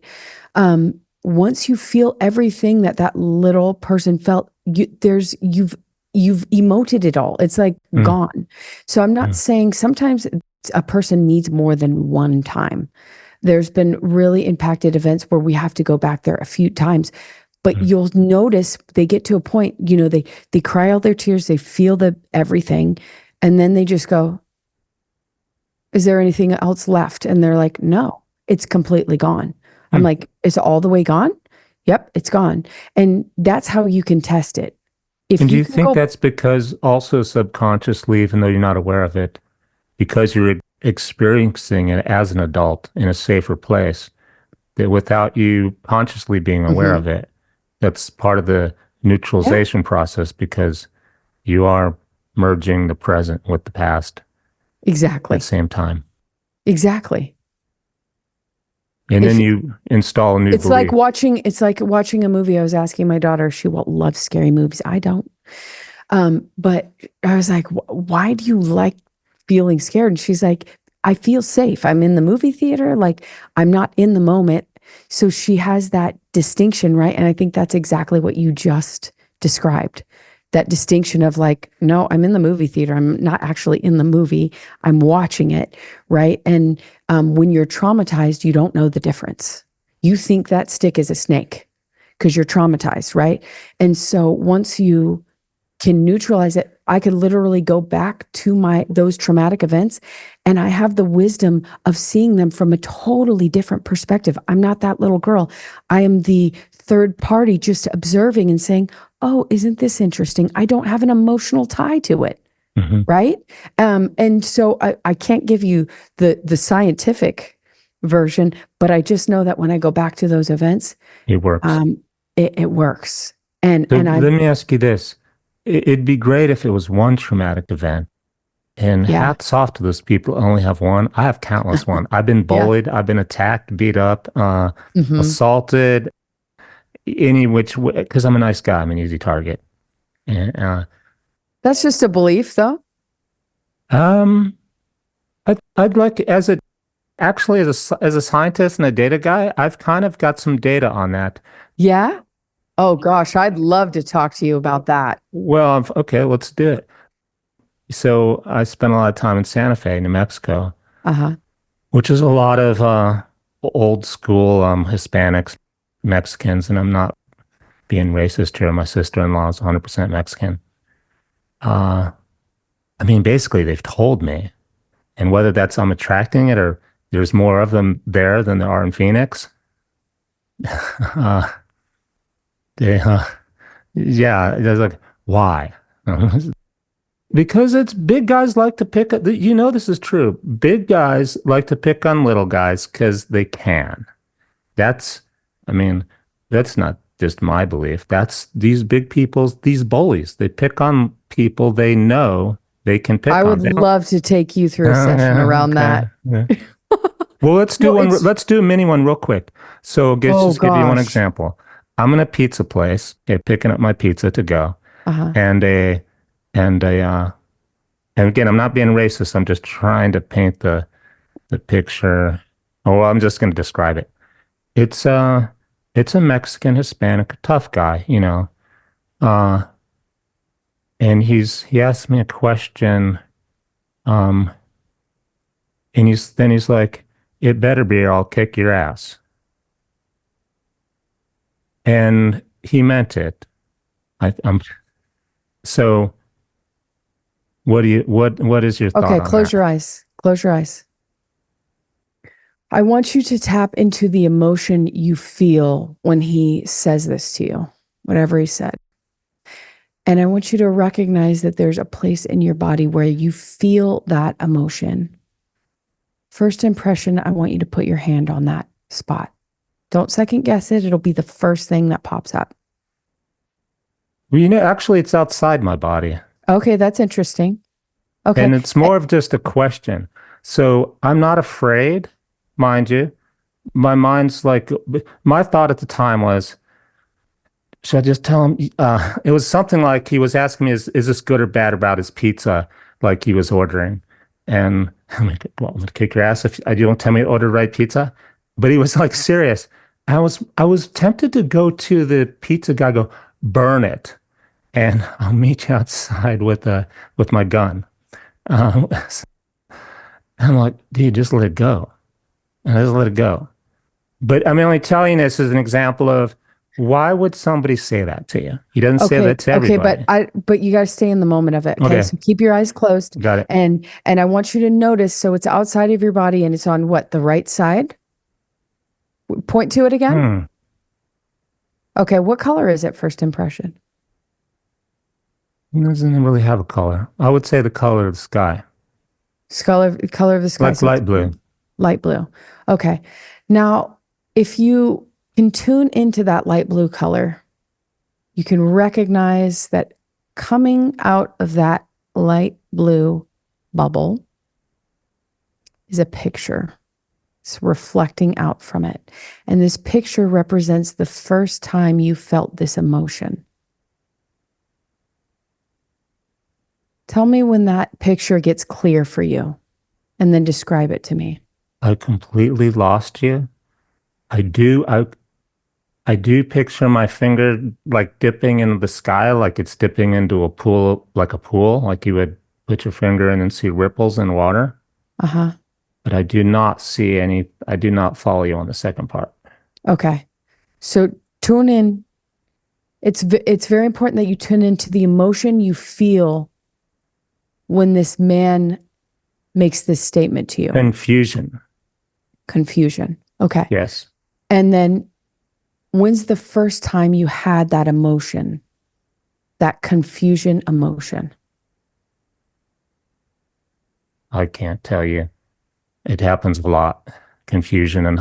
Once you feel everything that that little person felt, you've emoted it all. It's like Mm, gone. So I'm not mm, saying sometimes a person needs more than one time. There's been really impacted events where we have to go back there a few times, but mm, you'll notice they get to a point, they cry all their tears, they feel the everything, and then they just go, is there anything else left? And they're like, no, it's completely gone. I'm mm. like, is it all the way gone? Yep, it's gone. And that's how you can test it. If And do you you can think go, that's because also subconsciously, even though you're not aware of it, because you're experiencing it as an adult in a safer place, that without you consciously being aware Mhm. of it, that's part of the Yeah, neutralization process because you are merging the present with the past at the exactly. same time. Exactly. And then If you install a new belief. it's like watching a movie. I was asking my daughter, she will love scary movies. I don't. But I was like, why do you like feeling scared? And she's like, I feel safe. I'm in the movie theater. Like I'm not in the moment. So she has that distinction, right? And I think that's exactly what you just described. That distinction of like, no, I'm in the movie theater. I'm not actually in the movie. I'm watching it, right? And when you're traumatized, you don't know the difference. You think that stick is a snake because you're traumatized, right? And so once you can neutralize it, I could literally go back to my those traumatic events and I have the wisdom of seeing them from a totally different perspective. I'm not that little girl. I am the third party just observing and saying, "Oh, isn't this interesting?" I don't have an emotional tie to it, Mhm. right? And so I can't give you the scientific version, but I just know that when I go back to those events, It works. um, it works. And So and I let me ask you this. It'd be great if it was one traumatic event. And yeah. hats off to those people who only have one. I have countless one. I've been Yeah. bullied. I've been attacked, beat up, Hmm. assaulted, any which way, because I'm a nice guy. I'm an easy target. And, That's just a belief, though. um, I'd like as a actually as a scientist and a data guy, I've kind of got some data on that. Yeah. Oh gosh, I'd love to talk to you about that. Well, okay, let's do it. So I spent a lot of time in Santa Fe, New Mexico, Uh-huh. which is a lot of old school Hispanics, Mexicans, and I'm not being racist here. My sister-in-law is 100% Mexican. Uh, I mean, basically, they've told me, and whether that's I'm attracting it or there's more of them there than there are in Phoenix. Uh, they, yeah, there's like, why? Because it's big guys like to pick, this is true. Big guys like to pick on little guys because they can. That's, I mean, that's not just my belief. That's these big people's, these bullies. They pick on people they know they can I pick on. would They don't. love to take you through a session around Okay. that. Yeah. Well, let's do No, one. it's Let's do a mini one real quick. So, oh just give you one gosh. example. I'm in a pizza place, okay, picking up my pizza to go, Uh-huh. and and a, and again, I'm not being racist. I'm just trying to paint the picture. Oh, well, I'm just going to describe it. It's it's a Mexican Hispanic tough guy, Uh, and he asked me a question, um, and he's like, "It better be, or I'll kick your ass." And he meant it. I'm so. What is your thought Okay, on close that? your eyes. Close your eyes. I want you to tap into the emotion you feel when he says this to you, whatever he said. And I want you to recognize that there's a place in your body where you feel that emotion. First impression, I want you to put your hand on that spot. Don't second guess it. It'll be the first thing that pops up. Well, actually, it's outside my body. Okay, that's interesting. Okay. And it's more of just a question. So I'm not afraid, mind you. My mind's like, my thought at the time was, should I just tell him? It was something like he was asking me, is this good or bad about his pizza, like he was ordering? And I'm like, well, I'm gonna kick your ass if you don't tell me to order the right pizza. But he was like serious. I was tempted to go to the pizza guy, go burn it, and I'll meet you outside with my gun. Um, I'm like, dude, just let it go. And I just let it go. But I'm only telling this as an example of why would somebody say that to you? He doesn't say that to everybody. But you got to stay in the moment of it. Okay? Okay. So keep your eyes closed. Got it. And I want you to notice. So it's outside of your body and it's on what? The right side? Point to it again. Okay. What color is it? First impression. It doesn't really have a color. I would say the color of the sky. Color of the sky. Like light blue. Light blue. Okay. Now, if you can tune into that light blue color, you can recognize that coming out of that light blue bubble is a picture. It's reflecting out from it. And this picture represents the first time you felt this emotion. Tell me when that picture gets clear for you, and then describe it to me. I completely lost you. I do picture my finger like dipping in the sky, like it's dipping into a pool, like you would put your finger in and see ripples in water. Uh-huh. But I do not follow you on the second part. Okay. So tune in. It's very important that you tune into the emotion you feel when this man makes this statement to you. Confusion. Okay. Yes. And then when's the first time you had that emotion, that confusion emotion? I can't tell you. It happens a lot. Confusion and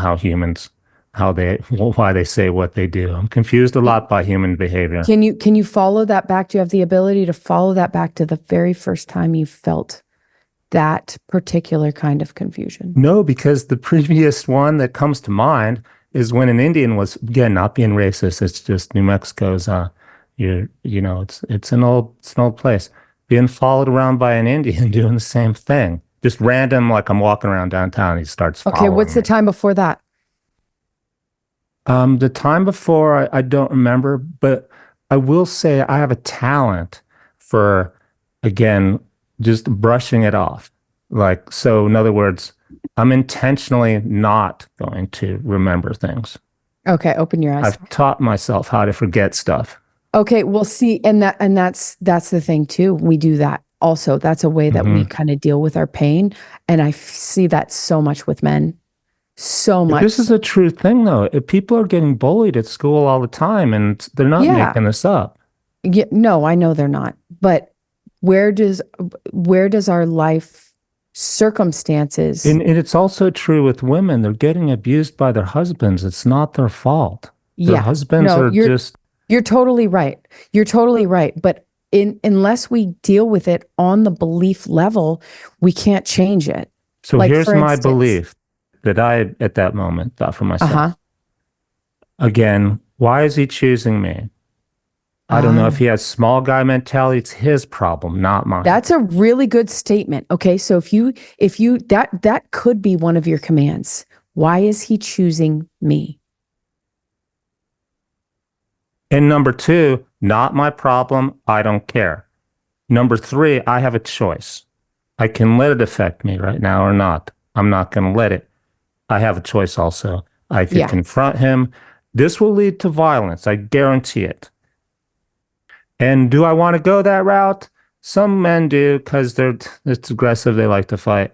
why they say what they do. I'm confused a lot by human behavior. Can you follow that back? Do you have the ability to follow that back to the very first time you felt that particular kind of confusion? No, because the previous one that comes to mind is when an Indian was, again, not being racist. It's just New Mexico's, it's an old place. Being followed around by an Indian doing the same thing. Just random, like I'm walking around downtown, he starts following Okay, what's the time before that? The time before, I don't remember, but I will say I have a talent for, again, just brushing it off. Like, so in other words, I'm intentionally not going to remember things. Okay, open your eyes. I've taught myself how to forget stuff. Okay, well, see, and that's the thing too. We do that also. That's a way that we kind of deal with our pain. And I see that so much with men. So much. This is a true thing, though. If people are getting bullied at school all the time, and they're not making this up. Yeah, no, I know they're not. But where does our life circumstances? And it's also true with women. They're getting abused by their husbands. It's not their fault. Their husbands are just. You're totally right. You're totally right. But unless we deal with it on the belief level, we can't change it. So here's my belief that I, at that moment, thought for myself. Again, why is he choosing me? I don't know if he has small guy mentality. It's his problem, not mine. That's a really good statement. Okay, so if you that could be one of your commands. Why is he choosing me? And number 2, not my problem. I don't care. Number 3, I have a choice. I can let it affect me right now or not. I'm not going to let it. I have a choice also. I could confront him. This will lead to violence. I guarantee it. And do I want to go that route? Some men do because it's aggressive. They like to fight.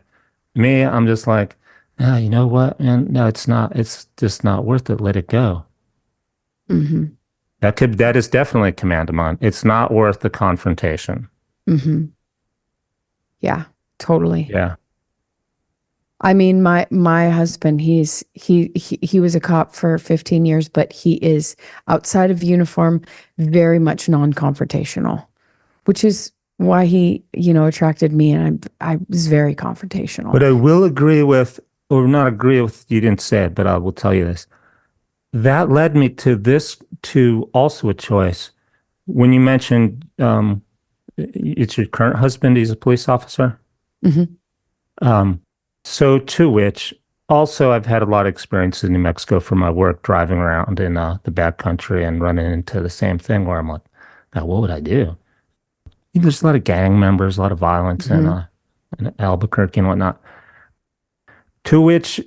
Me, I'm just like, ah, you know what, man? No, it's not. It's just not worth it. Let it go. Hmm. That is definitely a command of mine. It's not worth the confrontation. Hmm. Yeah, totally. Yeah. I mean, my husband, he was a cop for 15 years, but he is outside of uniform, very much non-confrontational, which is why he, attracted me, and I was very confrontational. But I will agree with, or not agree with, you didn't say it, but I will tell you this. That led me to this, to also a choice. When you mentioned it's your current husband, he's a police officer. Hmm. Um, so to which also I've had a lot of experience in New Mexico for my work driving around in the backcountry and running into the same thing where I'm like, God, what would I do? There's a lot of gang members, a lot of violence Hmm. in Albuquerque and whatnot. To which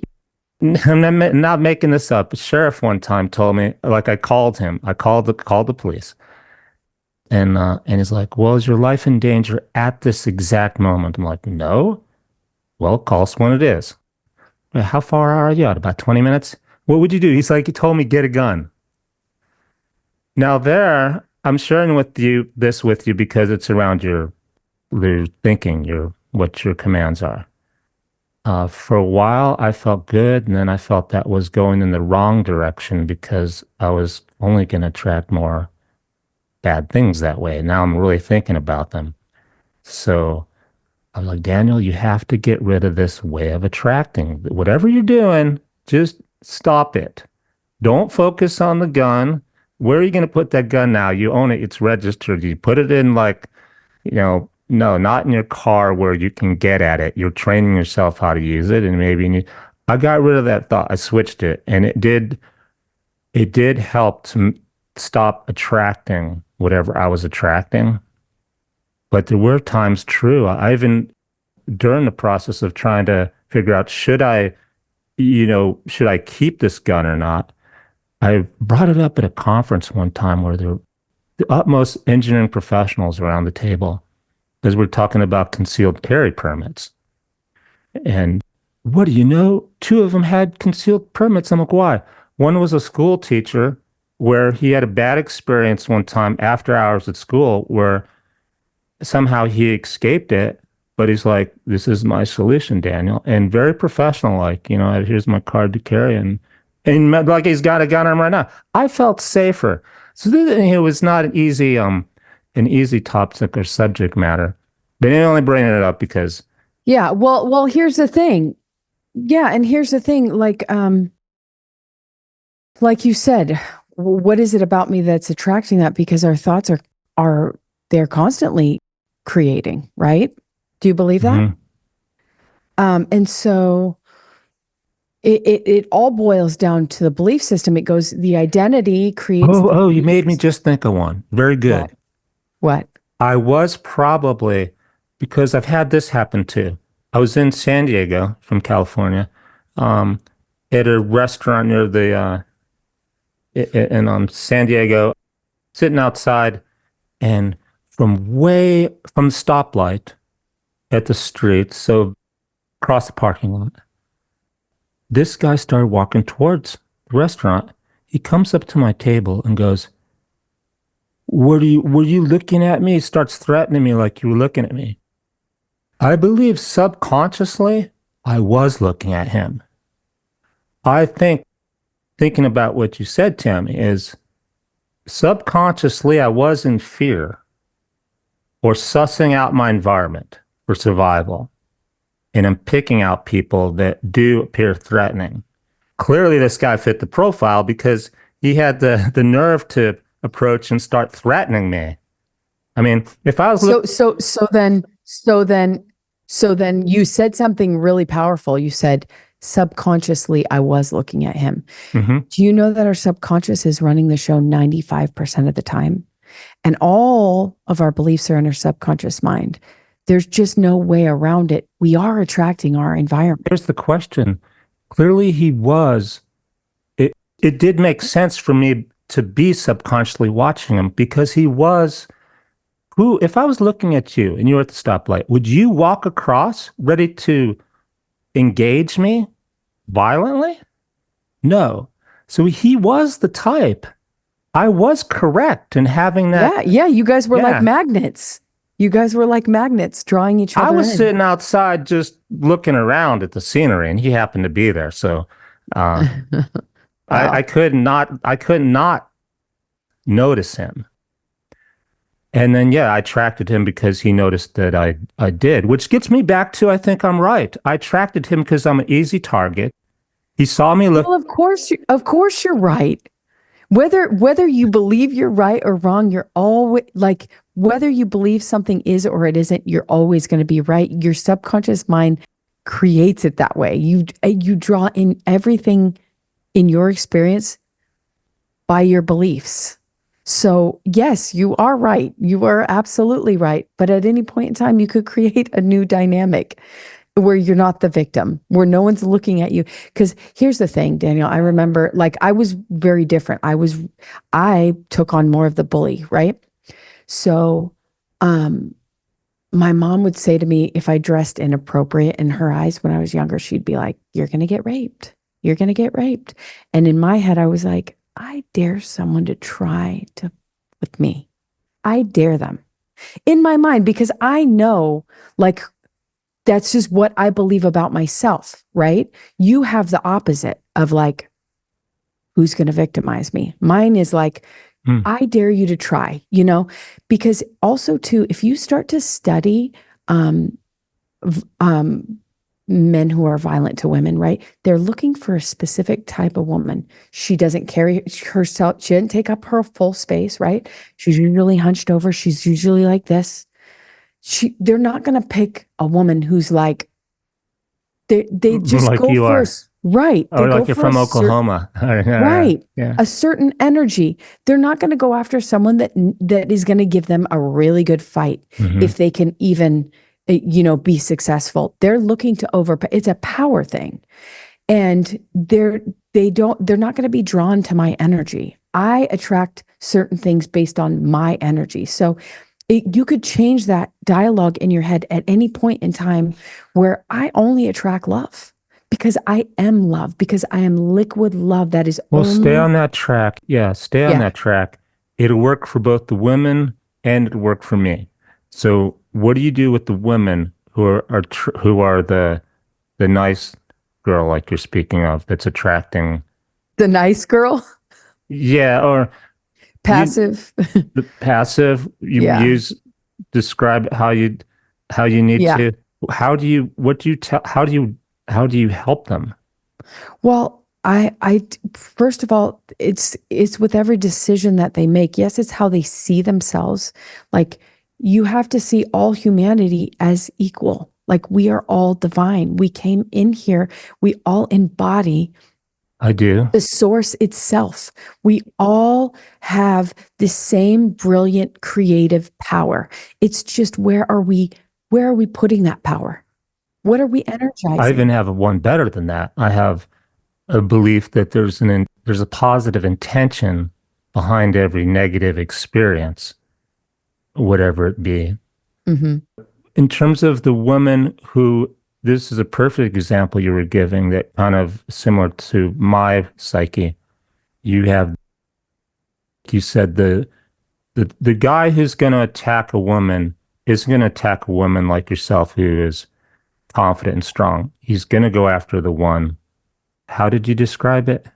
I'm not making this up. The sheriff one time told me, like I called him, called the police, and he's like, "Well, is your life in danger at this exact moment?" I'm like, "No." Well, call us when it is. "Well, how far are you out? About 20 minutes? What would you do? He's like, he told me get a gun. Now there, I'm sharing with you this with you because it's around your thinking, your what your commands are. For a while, I felt good, and then I felt that was going in the wrong direction because I was only going to attract more bad things that way. Now I'm really thinking about them. So I'm like, Daniel, you have to get rid of this way of attracting. Whatever you're doing, just stop it. Don't focus on the gun. Where are you going to put that gun now? You own it. It's registered. You put it in like, no, not in your car where you can get at it. You're training yourself how to use it. And maybe I got rid of that thought. I switched it and it did help to stop attracting whatever I was attracting. But there were times true. I even during the process of trying to figure out should I keep this gun or not? I brought it up at a conference one time where there were the utmost engineering professionals around the table because we're talking about concealed carry permits. And what do you know? Two of them had concealed permits. I'm like, why? One was a school teacher where he had a bad experience one time after hours at school where somehow he escaped it, but he's like, "This is my solution, Daniel," and very professional. Like, here's my card to carry, and like he's got a gun on him right now. I felt safer. So it was not an easy topic or subject matter. But I only bringing it up because Yeah. Well, here's the thing. Yeah, and here's the thing. Like you said, what is it about me that's attracting that? Because our thoughts are they're constantly creating, right? Do you believe that? mhm. And so it all boils down to the belief system. It goes, the identity creates the Oh, you made me beliefs. just think of one. Very What? good. What? I was probably because I've had this happen too. I was in San Diego from California, um, at a restaurant near the in San Diego, sitting outside, and from the stoplight at the street, so across the parking lot, this guy started walking towards the restaurant. He comes up to my table and goes, were you looking at me?" He starts threatening me like you were looking at me. I believe subconsciously I was looking at him. I think thinking about what you said, Tammy, is subconsciously I was in fear or sussing out my environment for survival. And I'm picking out people that do appear threatening. Clearly, this guy fit the profile because he had the nerve to approach and start threatening me. I mean, if I was So looking, so so then so then so then you said something really powerful. You said subconsciously I was looking at him. Mhm. Do you know that our subconscious is running the show 95% of the time? And all of our beliefs are in our subconscious mind. There's just no way around it. We are attracting our environment. Here's the question. Clearly, it, it did make sense for me to be subconsciously watching him because he was who, if I was looking at you and you were at the stoplight, would you walk across ready to engage me? Violently? No. So he was the type. I was correct in having that. Yeah, yeah. You guys were like Yeah. magnets. You guys were like magnets drawing each I other was in. sitting outside just looking around at the scenery, and he happened to be there. So uh, I Wow. could not notice him. And then, yeah, I attracted him because he noticed that I did, which gets me back to, I think I'm right. I attracted him because I'm an easy target. He saw me look. Well, of course you're right. Whether you believe you're right or wrong, you're always like whether you believe something is or it isn't, you're always going to be right. Your subconscious mind creates it that way. You draw in everything in your experience by your beliefs. So, yes, you are right. You are absolutely right. But at any point in time, you could create a new dynamic where you're not the victim, where no one's looking at you. Because here's the thing, Daniel, I remember like I was very different. I took on more of the bully, right? So, um, my mom would say to me if I dressed inappropriate in her eyes when I was younger, she'd be like, "You're going to get raped. You're going to get raped." And in my head, I was like, I dare someone to try to with me. I dare them in my mind because I know like that's just what I believe about myself, right? You have the opposite of like, who's going to victimize me? Mine is like, Hmm. I dare you to try, because also too, if you start to study um, um, men who are violent to women, right? They're looking for a specific type of woman. She doesn't carry herself, she didn't take up her full space, right? She's usually hunched over. She's usually like this. They're not going to pick a woman who's like, they just Like go you for are. right. They Or go like you're for a from certain, Oklahoma. right. Yeah. A certain energy. They're not going to go after someone that is going to give them a really good fight Hmm. if they can even be successful. They're looking to it's a power thing. And they're not going to be drawn to my energy. I attract certain things based on my energy. So you could change that dialogue in your head at any point in time where I only attract love because I am love, because I am liquid love that is Well, stay only, on that track. Yeah, stay on yeah, that track. It'll work for both the women and it'll work for me. So, what do you do with the women who are the nice girl like you're speaking of that's attracting? the nice girl, Yeah, or you passive. the passive. You Yeah. use describe how you need Yeah. to. How do you what do you tell? How do you help them? Well, first of all, it's with every decision that they make. Yes, it's how they see themselves. Like you have to see all humanity as equal. Like we are all divine. We came in here. We all embody I do. the source itself. We all have the same brilliant creative power. It's just where are we putting that power? What are we I even energizing? have one better than that. I have a belief that there's a positive intention behind every negative experience, whatever it be. Hmm. In terms of the woman who, this is a perfect example you were giving that kind of similar to my psyche. You said the guy who's going to attack a woman isn't going to attack a woman like yourself who is confident and strong. He's going to go after the one. How did you describe it?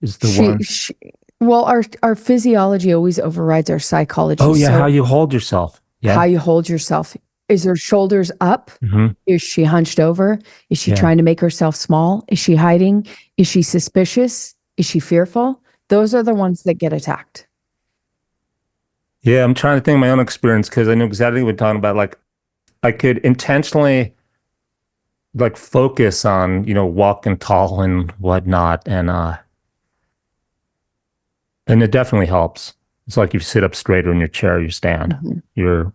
Is the She, one? she well, our physiology always overrides our psychology. Oh yeah, how So you hold yourself. how Yeah. you hold yourself. Is her shoulders up? Hmm. Is she hunched over? Is she Yeah. trying to make herself small? Is she hiding? Is she suspicious? Is she fearful? Those are the ones that get attacked. Yeah, I'm trying to think of my own experience because I know exactly what we're talking about. Like I could intentionally like focus on, walking tall and whatnot. And it definitely helps. It's like you sit up straighter in your chair, you stand. Mhm. Your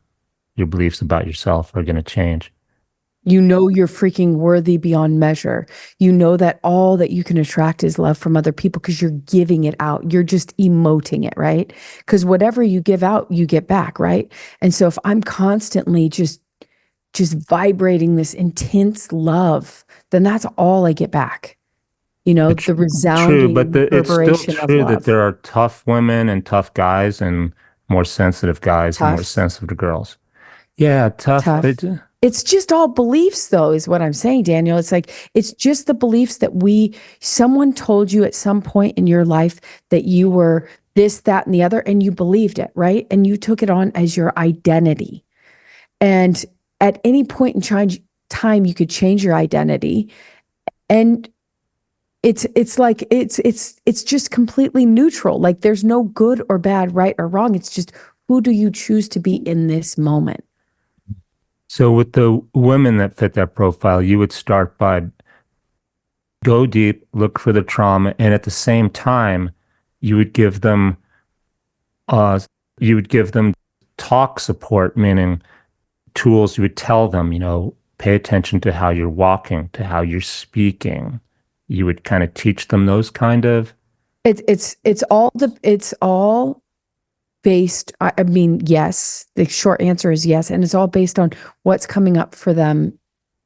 your beliefs about yourself are gonna change. You know you're freaking worthy beyond measure. You know that all that you can attract is love from other people because you're giving it out. You're just emoting it, right? Because whatever you give out, you get back, right? And so if I'm constantly just vibrating this intense love, then that's all I get back. the True, but resounding it's still reverberation of true that love. there are tough women and tough guys and more sensitive guys and more Tough, sensitive girls. Yeah, tough. tough. It's just all beliefs, though, is what I'm saying, Daniel. It's like, it's just the beliefs that someone told you at some point in your life that you were this, that, and the other, and you believed it, right? And you took it on as your identity. And at any point in time, you could change your identity. And it's like it's just completely neutral. Like there's no good or bad, right or wrong. It's just, who do you choose to be in this moment? So with the women that fit that profile, you would start by go deep, look for the trauma, and at the same time, you would give them uh you would give them talk support, meaning tools. You would tell them, pay attention to how you're walking, to how you're speaking. You would kind of teach them those kind of. It's all based. I mean, yes. The short answer is yes, and it's all based on what's coming up for them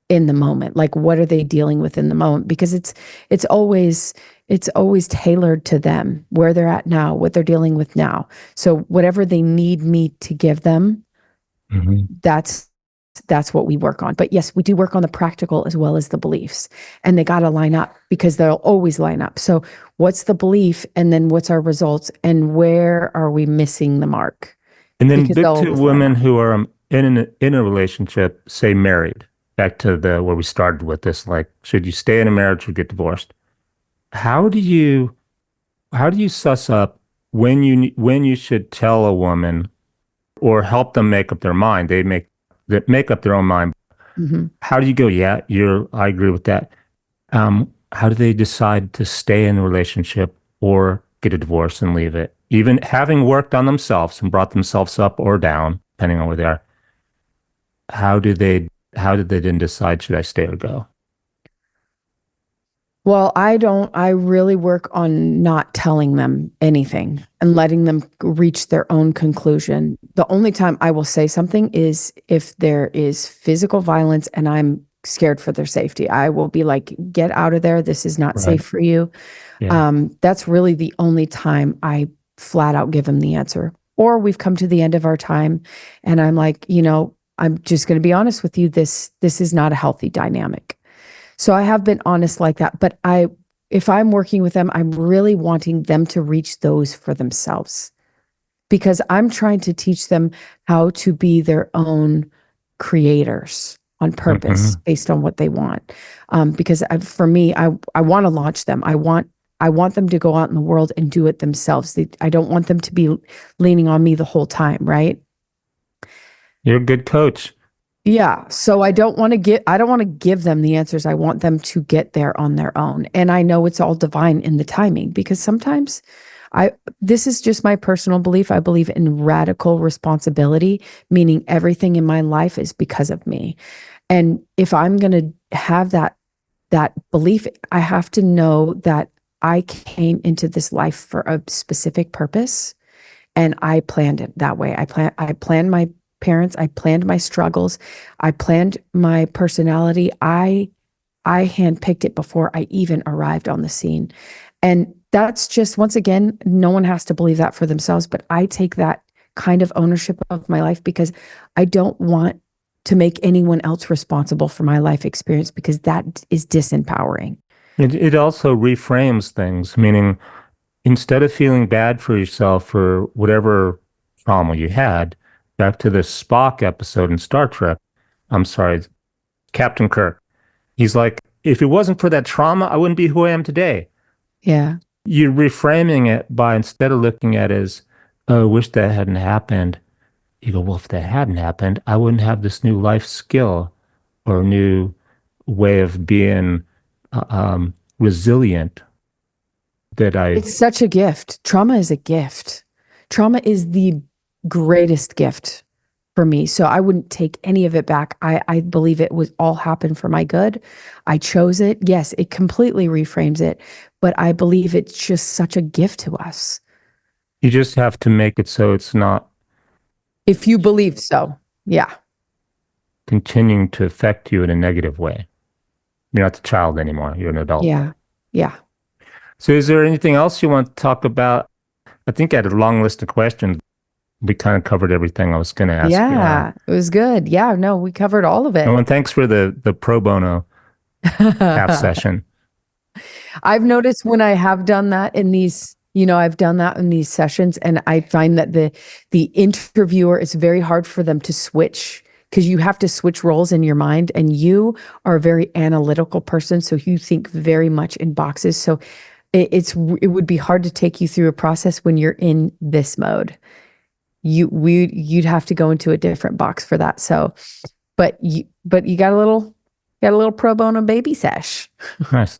in the moment. Like, what are they dealing with in the moment? Because it's always tailored to them, where they're at now, what they're dealing with now. So whatever they need me to give them, Mhm. that's what we work on. But yes, we do work on the practical as well as the beliefs, and they got to line up because they'll always line up. So what's the belief, and then what's our results, and where are we missing the mark? And then Because they'll back to always line women up. who are in a relationship, say married. Back to the where we started with this, like, should you stay in a marriage or get divorced? How do you how do you suss up when you should tell a woman or help them make up their mind? They make up their own mind. Mhm. How do you go? Yeah, I agree with that. How do they decide to stay in a relationship or get a divorce and leave it? Even having worked on themselves and brought themselves up or down, depending on where they are, how do they how did they then decide should I stay or go? Well, I really work on not telling them anything and letting them reach their own conclusion. The only time I will say something is if there is physical violence and I'm scared for their safety. I will be like, get out of there. This is not Right. safe for you. Yeah. That's really the only time I flat out give them the answer. Or we've come to the end of our time and I'm like, I'm just going to be honest with you. This is not a healthy dynamic. So I have been honest like that, but if I'm working with them, I'm really wanting them to reach those for themselves because I'm trying to teach them how to be their own creators on purpose Hmm. based on what they want. Because for me, I want to launch them. I want them to go out in the world and do it themselves. I don't want them to be leaning on me the whole time, right? You're a good coach. Yeah. So I don't want to give them the answers. I want them to get there on their own. And I know it's all divine in the timing because sometimes I this is just my personal belief. I believe in radical responsibility, meaning everything in my life is because of me. And if I'm going to have that belief, I have to know that I came into this life for a specific purpose and I planned it that way. I planned my parents, I planned my struggles, I planned my personality. I handpicked it before I even arrived on the scene. And that's just, once again, no one has to believe that for themselves, but I take that kind of ownership of my life because I don't want to make anyone else responsible for my life experience because that is disempowering. It also reframes things, meaning instead of feeling bad for yourself for whatever trauma you had, back to the Spock episode in Star Trek, I'm sorry, Captain Kirk. He's like, if it wasn't for that trauma, I wouldn't be who I am today. Yeah. You're reframing it by instead of looking at it as, oh, I wish that hadn't happened. You go, well, if that hadn't happened, I wouldn't have this new life skill or new way of being resilient that I. It's such a gift. Trauma is a gift. Trauma is the greatest gift for me. So I wouldn't take any of it back. I believe it was all happened for my good. I chose it. Yes, it completely reframes it, but I believe it's just such a gift to us. You just have to make it so it's not If you believe so. Yeah. continuing to affect you in a negative way. You're not the child anymore. You're an adult. Yeah. Yeah. So is there anything else you want to talk about? I think I had a long list of questions. We kind of covered everything I was going to ask you. Yeah, it was good. Yeah, no, we covered all of Oh, it. and thanks for the pro bono half session. I've noticed when I have done that in these, I've done that in these sessions, and I find that the interviewer, it's very hard for them to switch because you have to switch roles in your mind, and you are a very analytical person, so you think very much in boxes. So it would be hard to take you through a process when you're in this mode. You'd have to go into a different box for that. So, but you got a little pro bono baby sesh. Nice.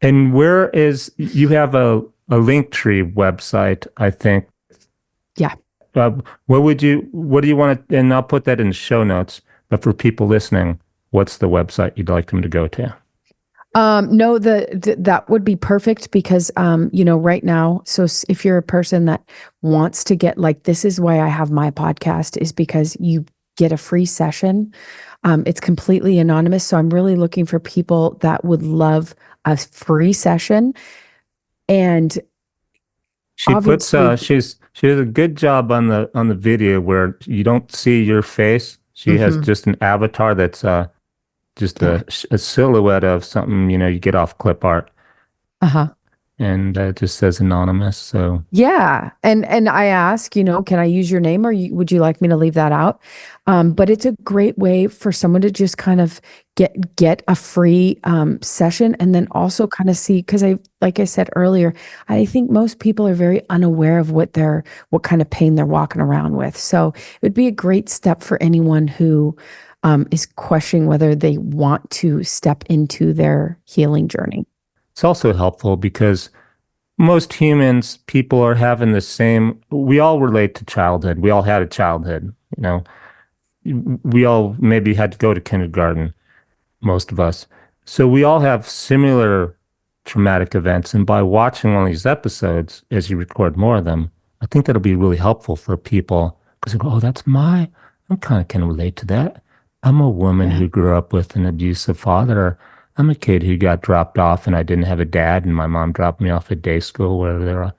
And where is you have a Linktree website, I think. Yeah. What do you want to, and I'll put that in the show notes, but for people listening, what's the website you'd like them to go to? No, that would be perfect because, right now, so if you're a person that wants to get like, this is why I have my podcast is because you get a free session. It's completely anonymous. So I'm really looking for people that would love a free session. And She puts obviously, she does a good job on the video where you don't see your face. She has mhm, just an avatar that's just yeah. a silhouette of something, you get off clip art, Uh-huh. and it just says anonymous. So Yeah. And I ask, can I use your name or would you like me to leave that out? But it's a great way for someone to just kind of get a free session and then also kind of see, because like I said earlier, I think most people are very unaware of what kind of pain they're walking around with. So it would be a great step for anyone who is questioning whether they want to step into their healing journey. it's also helpful because most humans, people are having the same, we all relate to childhood. We all had a childhood, we all maybe had to go to kindergarten, most of us. So we all have similar traumatic events. And by watching all these episodes, as you record more of them, I think that'll be really helpful for people because they go, oh, I'm kind of can relate to that. I'm a woman Yeah. who grew up with an abusive father. Or I'm a kid who got dropped off and I didn't have a dad and my mom dropped me off at day school where they're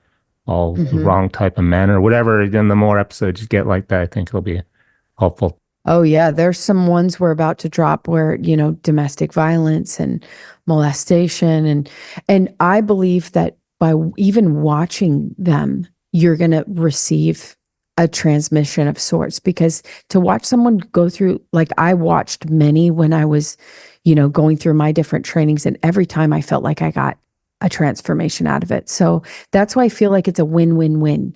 all the Hmm. wrong type of men or whatever. And the more episodes you get like that, I think it'll be helpful. Oh yeah, there's some ones we're about to drop where, domestic violence and molestation and I believe that by even watching them, you're going to receive a transmission of sorts because to watch someone go through like I watched many when I was, going through my different trainings and every time I felt like I got a transformation out of it. So that's why I feel like it's a win-win-win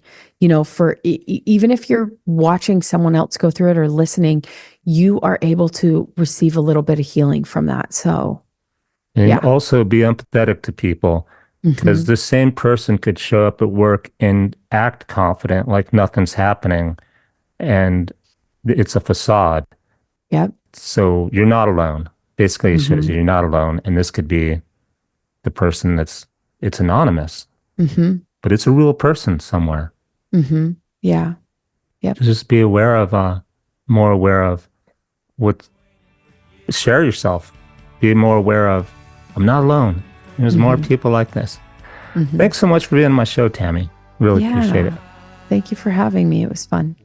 for even if you're watching someone else go through it or listening, you are able to receive a little bit of healing from that. So, And yeah. also be empathetic to people because Hmm. the same person could show up at work and act confident like nothing's happening and it's a facade. Yep. So you're not alone. Basically, it shows Hmm. you you're not alone. And this could be the person it's anonymous, Hmm. but it's a real person somewhere. Hmm. Yeah. Yep. Just be aware of, more aware of what, share yourself. Be more aware of, I'm not alone. There's more Hmm. people like this. Hmm. Thanks so much for being on my show, Tammy. Really appreciate it. Yeah. Thank you for having me. It was fun.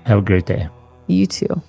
Have a great day. You too.